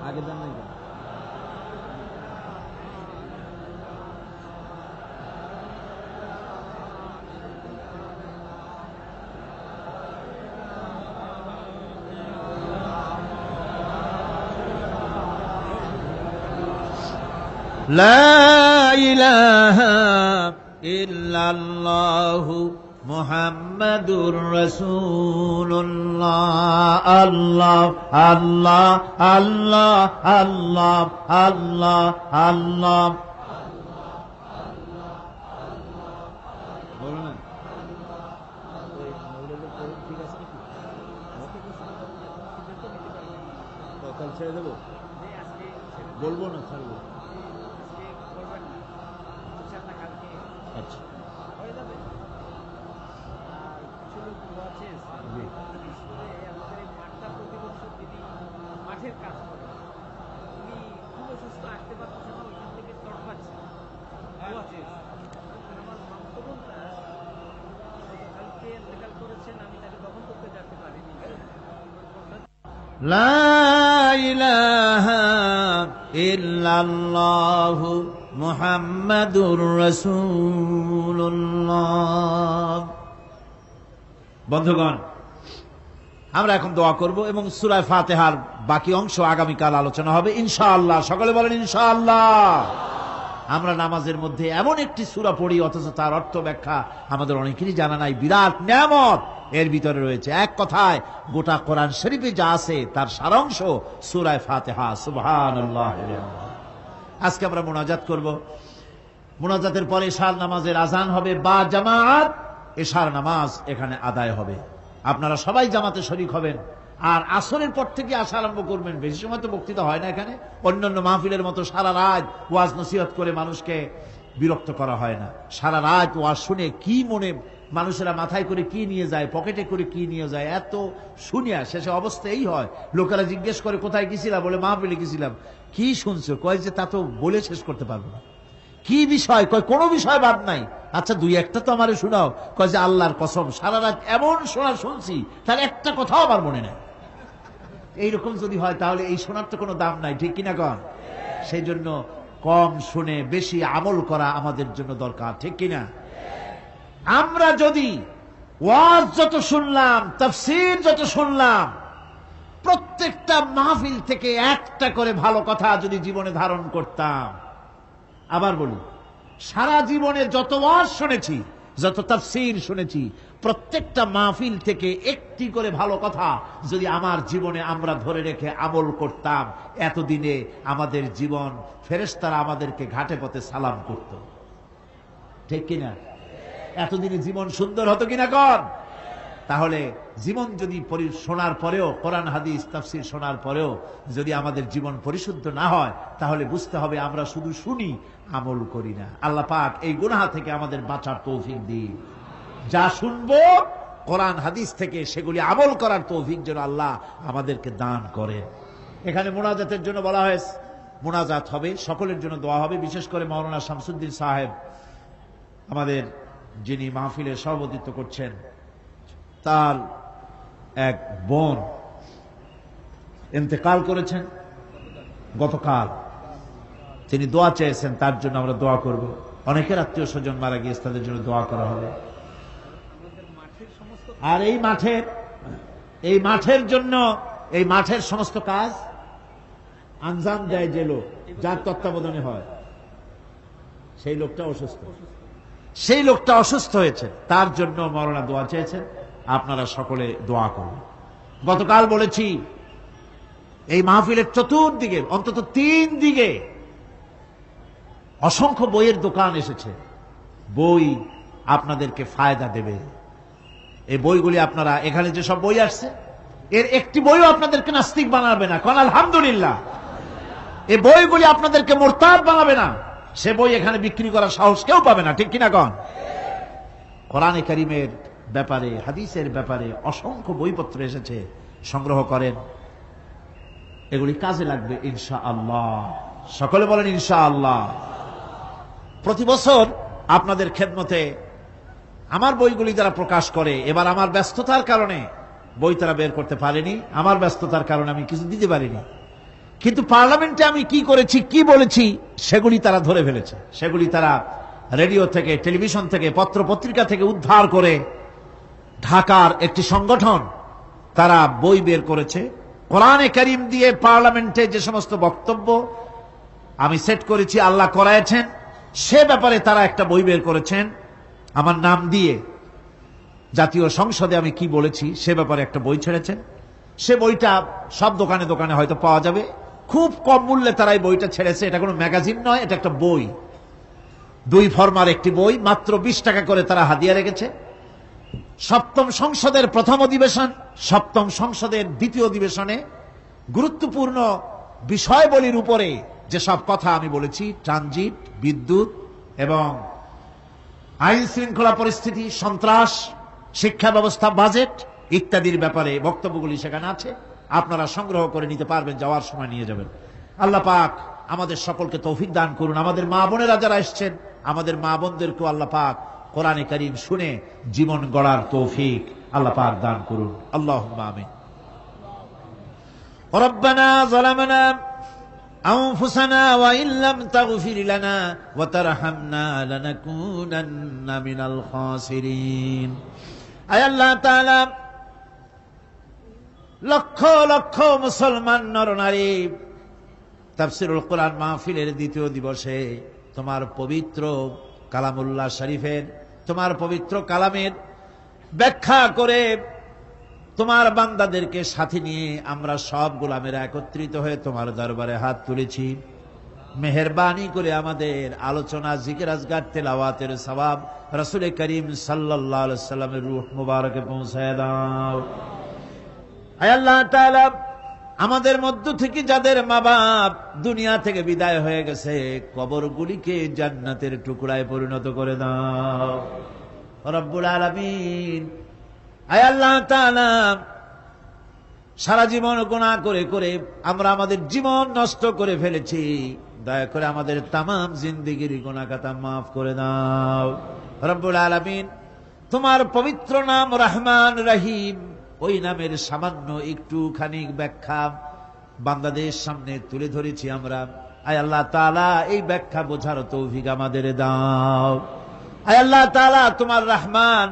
[SPEAKER 1] আগে দেন নাই। লা ইলাহা ইল্লাল্লাহু মুহাম্মাদুর রাসূলুল্লাহ। আল্লাহ আল্লাহ আল্লাহ আল্লাহ আল্লাহ আল্লাহ। ছেড়ে দেবো, বলবো না, ছাড়বো। আচ্ছা লা ইলাহা ইল্লাল্লাহু মুহাম্মাদুর রাসূলুল্লাহ। বন্ধুগণ, আমরা এখন দোয়া করব এবং সূরা ফাতিহার বাকি অংশ আগামীকাল আলোচনা হবে ইনশাআল্লাহ। সকলে বলেন ইনশাআল্লাহ। আমরা নামাজের মধ্যে এমন একটি সূরা পড়ি অথচ তার অর্থ ব্যাখ্যা আমাদের অনেকেরই জানা নাই। বিরাট নিয়ামত এর ভিতরে রয়েছে। এক কথায় গোটা কোরআন শরীফে যা আছে তার সারাংশ সূরা ফাতিহা। সুবহানাল্লাহ। আজকে আমরা মুনাজাত করব। মুনাজাতের পরে এশার নামাজের আজান হবে বা জামাত, এশার নামাজ এখানে আদায় হবে। আপনারা সবাই জামাতে শরীক হবেন। আর আসরের পর থেকে আসা আরম্ভ করবেন। বেশি সময় তো বক্তৃতা হয় না এখানে, অন্যান্য মাহফিলের মতো সারা রাত ওয়াজ নসিহত করে মানুষকে বিরক্ত করা হয় না। সারা রাত ওয়াজ শুনে কি মনে মানুষেরা মাথায় করে কি নিয়ে যায়, পকেটে করে কি নিয়ে যায়, এত শুনিয়া শেষে অবস্থা এই হয়। লোকেরা জিজ্ঞেস করে কোথায় গেছিলাম, বলে মাহফিলে গেছিলাম। কি শুনছো? কয় যে তা তো বলে শেষ করতে পারবো না। কি বিষয়? কয় কোনো বিষয় বাদ নাই। আচ্ছা দুই একটা তো আমারে শোনাও। কয় যে আল্লাহর কসম সারা রাত এমন শোনা শুনছি তার একটা কথাও আমার মনে নেই। এইরকম যদি হয় তাহলে এই শোনার তো কোনো দাম নাই, ঠিক কিনা কন? সেই জন্য কম শুনে বেশি আমল করা আমাদের জন্য দরকার, ঠিক কিনা? আমরা যদি ওয়াজ যত শুনলাম, তাফসীর যত শুনলাম, প্রত্যেকটা মাহফিল থেকে একটা করে ভালো কথা যদি জীবনে ধারণ করতাম, আবার বলি সারা জীবনে যত ওয়াজ শুনেছি, যত তাফসীর শুনেছি, প্রত্যেকটা মাহফিল থেকে একটি করে ভালো কথা যদি আমার জীবনে আমরা ধরে রেখে আমল করতাম, এতদিনে আমাদের জীবন ফেরেশতারা আমাদেরকে ঘাটে পথে সালাম করত, ঠিক কিনা? এতদিনে জীবন সুন্দর হতো কিনা কন? তাহলে জীবন যদি শোনার পরেও, কোরআন হাদিস তাফসীর শোনার পরেও যদি আমাদের জীবন পরিশুদ্ধ না হয়, তাহলে বুঝতে হবে আমরা শুধু শুনি, আমল করি না। আল্লাহ পাক এই গুনাহ থেকে আমাদের বাঁচার তৌফিক দিন। যা শুনবো কোরআন হাদিস থেকে সেগুলি আমল করার তৌফিক যেন আল্লাহ আমাদেরকে দান করেন। এখানে মুনাজাতের জন্য বলা হয়েছে, মুনাজাত হবে, সকলের জন্য দোয়া হবে। বিশেষ করে মাওলানা শামসুদ্দিন সাহেব আমাদের যিনি মাহফিলের সভাপতিত্ব করছেন, তার এক বোন ইন্তেকাল করেছেন গতকাল। তিনি দোয়া চেয়েছেন, তার জন্য আমরা দোয়া করব। অনেকের আত্মীয় স্বজন মারা গিয়েছে, তাদের জন্য দোয়া করা হবে। আর এই মাঠের জন্য, এই মাঠের সমস্ত কাজ আঞ্জাম দেয় যে লোক, যার তত্ত্বাবধানে হয়, সেই লোকটা অসুস্থ হয়েছে, তার জন্য মাওলানা দোয়া চেয়েছেন। আপনারা সকলে দোয়া করুন। গতকাল বলেছি এই মাহফিলের চতুর্দিকে অন্তত 3 দিকে অসংখ্য বইয়ের দোকান এসেছে। বই আপনাদেরকে ফায়দা দেবে। এই বইগুলি আপনারা, এখানে যে সব বই আসছে এর একটি বইও আপনাদেরকে নাস্তিক বানাবে না, কোন আলহামদুলিল্লাহ। এই বইগুলি আপনাদেরকে মুরতাদ বানাবে না। সে বই এখানে বিক্রি করার সাহস কেউ পাবে না, ঠিক কিনা কন? কোরআনে কারীমের ব্যাপারে, হাদিসের ব্যাপারে অসংখ্য বইপত্র এসেছে, সংগ্রহ করেন, এগুলি কাজে লাগবে ইনশাআল্লাহ। সকলে বলেন ইনশাআল্লাহ। প্রতি বছর আপনাদের খেদমতে আমার বইগুলি যারা প্রকাশ করে, এবার আমার ব্যস্ততার কারণে বই তারা বের করতে পারেনি, আমার ব্যস্ততার কারণে আমি কিছু দিতে পারিনি, কিন্তু পার্লামেন্টে আমি কি করেছি, কি বলেছি, সেগুলি তারা ধরে ফেলেছে। সেগুলি তারা রেডিও থেকে, টেলিভিশন থেকে, পত্র পত্রিকা থেকে উদ্ধার করে ঢাকার একটি সংগঠন তারা বই বের করেছে। কোরআনে কারীম দিয়ে পার্লামেন্টে যে সমস্ত বক্তব্য আমি সেট করেছি, আল্লাহ করায়ছেন, সে ব্যাপারে তারা একটা বই বের করেছেন আমার নাম দিয়ে। জাতীয় সংসদে আমি কি বলেছি সে ব্যাপারে একটা বই ছেড়েছেন। সে বইটা সব দোকানে দোকানে হয়তো পাওয়া যাবে। খুব কম মূল্যে তারা এই বইটা ছেড়েছে। এটা কোনো ম্যাগাজিন নয়, এটা একটা বই, 2 ফরমার একটি বই, মাত্র 20 টাকা করে তারা হাদিয়া রেখেছে। সপ্তম সংসদের প্রথম অধিবেশন, সপ্তম সংসদের দ্বিতীয় অধিবেশনে গুরুত্বপূর্ণ বিষয়বলির উপরে যেসব কথা আমি বলেছি, ট্রানজিট, বিদ্যুৎ এবং আইন শৃঙ্খলা পরিস্থিতি, সন্ত্রাস, শিক্ষা ব্যবস্থা, বাজেট ইত্যাদির ব্যাপারে বক্তব্যগুলি সেখানে আছে। আপনারা সংগ্রহ করে নিতে পারবেন, যাওয়ার সময় নিয়ে যাবেন। আল্লাহ পাক আমাদের সকলকে তৌফিক দান করুন। আমাদের মা বোনেরা যারা এসছেন, আমাদের মা বোনদেরকেও আল্লাহ পাক কোরআনে কারীম শুনে জীবন গড়ার তৌফিক আল্লাহ পাক দান করুন। আল্লাহুম্মা আমিন। রব্বানা যালামনা আনফুসানা ওয়া ইল্লাম তাগফির লানা ওয়া তারহামনা লানাকুনান্না মিনাল খাসিরিন। আয় আল্লাহ তাআলা, লক্ষ লক্ষ মুসলমান নরনারী তাফসীরুল কোরআন মাহফিলের দ্বিতীয় দিবসে তোমার পবিত্র কালামুল্লাহ শরীফের, তোমার পবিত্র কালামের ব্যাখ্যা করে তোমার বান্দাদেরকে সাথে নিয়ে আমরা সব গোলামেরা একত্রিত হয়ে তোমার দরবারে হাত তুলেছি। মেহেরবানি করে আমাদের আলোচনা, জিকির, আজগার, তেলাওয়াতের সওয়াব রাসূল করিম সাল্লাল্লাহু আলাইহি ওয়াসাল্লামের রূহ মুবারকে পৌঁছায় দাও। আয় আল্লাহ তাআলা, আমাদের মধ্য থেকে যাদের মা বাপ দুনিয়া থেকে বিদায় হয়ে গেছে, কবরগুলিকে জান্নাতের টুকরায় পরিণত করে দাও রব্বুল আলামিন। আয় আল্লাহ তাআলা, সারা জীবন গুনাহ করে করে আমরা আমাদের জীবন নষ্ট করে ফেলেছি, দয়া করে আমাদের তামাম জিন্দেগির গুনাহ খাতা মাফ করে দাও রব্বুল আলামিন। তোমার পবিত্র নাম রহমান রহিম, ওই নামের সামান্য একটুখানি ব্যাখ্যা বান্দাদের সামনে তুলে ধরেছি আমরা। আয় আল্লাহ তাআলা, এই ব্যাখ্যা বোঝার তৌফিক আমাদের দাও। আয় আল্লাহ তাআলা, তোমার রহমান,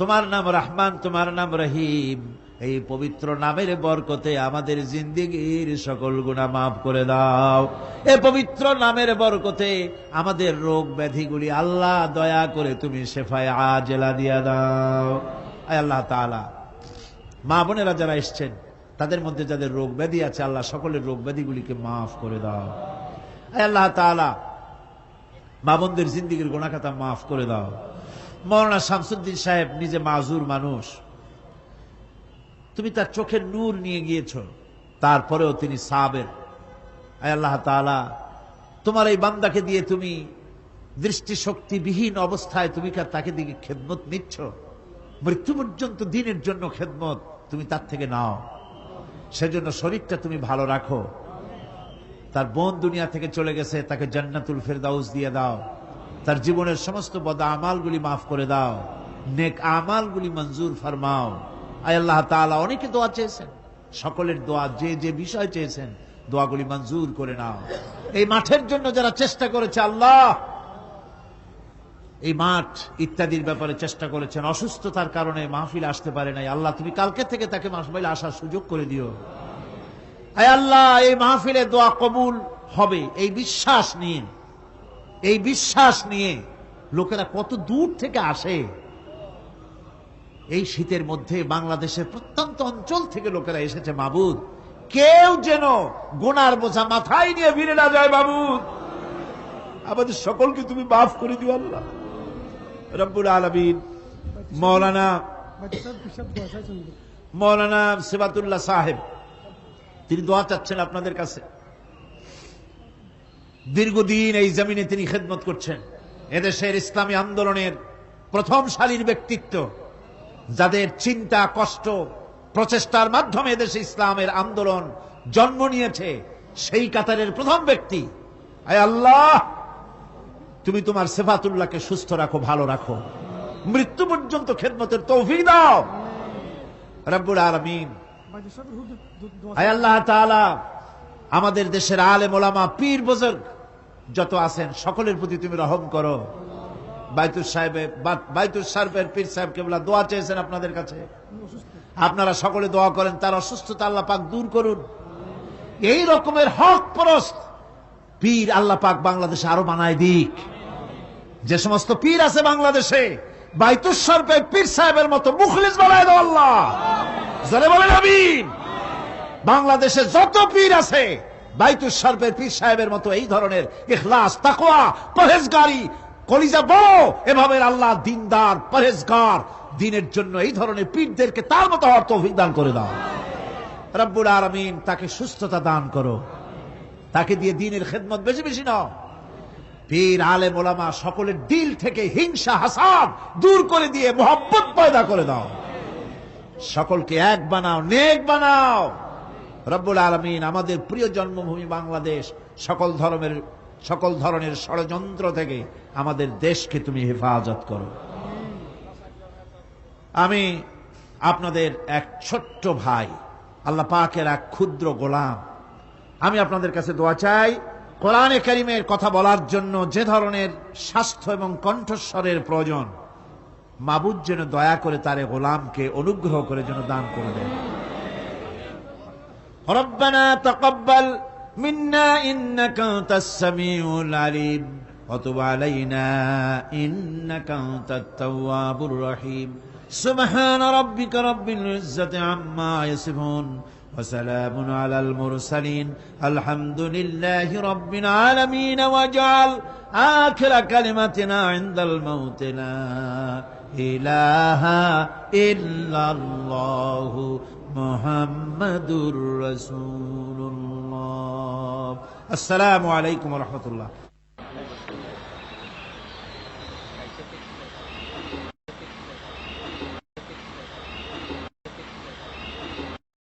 [SPEAKER 1] তোমার নাম রহমান, তোমার নাম রহিম, এই পবিত্র নামের বরকতে আমাদের জিন্দেগির সকল গুনাহ মাফ করে দাও। এই পবিত্র নামের বরকতে আমাদের রোগ ব্যাধিগুলি আল্লাহ দয়া করে তুমি শেফায়ে আজেলা দিয়া দাও। আয় আল্লাহ তাআলা, মা বোনেরা যারা এসছেন তাদের মধ্যে যাদের রোগ ব্যাধি আছে, আল্লাহ সকলের রোগ ব্যাধিগুলিকে মাফ করে দাও। আয় আল্লাহ তাআলা, মা বোনদের জিন্দেগির গুনাহ খাতা মাফ করে দাও। মাওলানা শামসুদ্দিন সাহেব নিজে মাযুর মানুষ, তুমি তার চোখের নূর নিয়ে গিয়েছ, তারপরেও তিনি সাবের। আয় আল্লাহ তাআলা, তোমার এই বান্দাকে দিয়ে তুমি দৃষ্টিশক্তিবিহীন অবস্থায় তুমি তাকে দিকে খেদমত নিচ্ছ, মৃত্যু পর্যন্ত দিনের জন্য খেদমত তুমি তার থেকে নাও। সেজন্য শরীরটা তুমি ভালো রাখো। তার বোন দুনিয়া থেকে চলে গেছে, তাকে জান্নাতুল ফেরদাউস দিয়ে দাও। তার জীবনের সমস্ত বদ আমালগুলি মাফ করে দাও, নেক আমালগুলি মঞ্জুর ফরমাও। আয় আল্লাহ তাআলা, অনেকে দোয়া চেয়েছেন, সকলের দোয়া যে যে বিষয় চেয়েছেন দোয়াগুলি মঞ্জুর করে নাও। এই মাঠের জন্য যারা চেষ্টা করেছে আল্লাহ, এই মাঠ ইত্যাদির ব্যাপারে চেষ্টা করেছেন, অসুস্থতার কারণে মাহফিল আসতে পারে নাই, আল্লাহ তুমি কালকে থেকে তাকে মাহফিলে আসার সুযোগ করে দিও। আয় আল্লাহ, এই মাহফিলে দোয়া কবুল হবে এই বিশ্বাস নিয়ে, এই বিশ্বাস নিয়ে লোকেরা কত দূর থেকে আসে। এই শীতের মধ্যে বাংলাদেশের প্রত্যন্ত অঞ্চল থেকে লোকেরা এসেছে মাবুদ, কেউ যেন গুনার বোঝা মাথায় নিয়ে ফিরে না যায় মাবুদ। আমাদের সকলকে তুমি মাফ করে দিও আল্লাহ রব্বুল আলামিন। মৌলানা সিবাতুল্লাহ সাহেব তিনি দোয়া চাচ্ছেন আপনাদের কাছে। দীর্ঘদিন এই জমিনে তিনি খেদমত করছেন, এদেশের ইসলামী আন্দোলনের প্রথম সারির ব্যক্তিত্ব, যাদের চিন্তা, কষ্ট, প্রচেষ্টার মাধ্যমে এদেশে ইসলামের আন্দোলন জন্ম নিয়েছে, সেই কাতারের প্রথম ব্যক্তি। আয় আল্লাহ, তুমি তোমার সিফাতুল্লাহকে সুস্থ রাখো, ভালো রাখো, মৃত্যু পর্যন্ত খেদমতের তৌফিক দাও রব্বুল আলামিন। আয় আল্লাহ তাআলা, আমাদের দেশের আলেম ওলামা, পীর বুজুর্গ যত আছেন সকলের প্রতি তুমি রহম করো। বাইতুল শরীফের পীর সাহেব কেবলা দোয়া চেয়েছেন আপনাদের কাছে, আপনারা সকলে দোয়া করেন তার অসুস্থতা আল্লাহ পাক দূর করুন। এই রকমের হক পরস্ত পীর আল্লাহ পাক বাংলাদেশে আরো বানায় দিক। যে সমস্ত পীর আছে বাংলাদেশে, বাইতুল শরীফের পীর সাহেবের মতো মুখলিস বানায় দাও আল্লাহ, জোরে বলেন আমিন। বাংলাদেশে যত পীর আছে, বাইতুল শরীফের পীর সাহেবের মতো এই ধরনের ইখলাস, তাকওয়া, পরহেজগারি, কলিজা বড় এভাবে আল্লাহ দিনদার, পরহেজগার, দিনের জন্য এই ধরনের পীরদেরকে তার মতো হওয়ার তৌফিক দান করে দাও রব্বুল আলামিন। তাকে সুস্থতা দান করো, তাকে দিয়ে দিনের খেদমত বেশি বেশি নাও। পীর আলেম ওলামা সকলের দিল থেকে হিংসা, হাসাদ দূর করে দিয়ে মোহাব্বত পয়দা করে দাও। সকলকে এক বানাও, নেক বানাও রব্বুল আলামিন। আমাদের প্রিয় জন্মভূমি বাংলাদেশ সকল ধরনের ষড়যন্ত্র থেকে আমাদের দেশকে তুমি হেফাজত করো। আমি আপনাদের এক ছোট্ট ভাই, আল্লাহ পাকের এক ক্ষুদ্র গোলাম। আমি আপনাদের কাছে দোয়া চাই, কোরআনে কারীমের কথা বলার জন্য যে ধরনের স্বাস্থ্য এবং কণ্ঠস্বরের প্রয়োজন, মাবুদ যেন দয়া করে তারে গোলামকে অনুগ্রহ করে যেন দান করে দেন। রব্বানা তাকাব্বাল মিন্না ইন্নাকা আনতাস সামিউল আলিম ওয়া তুব আলাইনা ইন্নাকা আনতাত তাওয়াবুর রহিম। সুবহান রাব্বিকা রাব্বিল ইজ্জাতি আম্মা ইয়াসিফুন ওয়া সালামুন আলাল মুরসালিন আলহামদুলিল্লাহি রাব্বিল আলামিন ওয়াজআল আখিরা কালিমাতিনা ইনদাল মাউত লা ইলাহা ইল্লাল্লাহু মুহাম্মাদুর রাসূলুল্লাহ। আসসালামু আলাইকুম ওয়া রাহমাতুল্লাহ।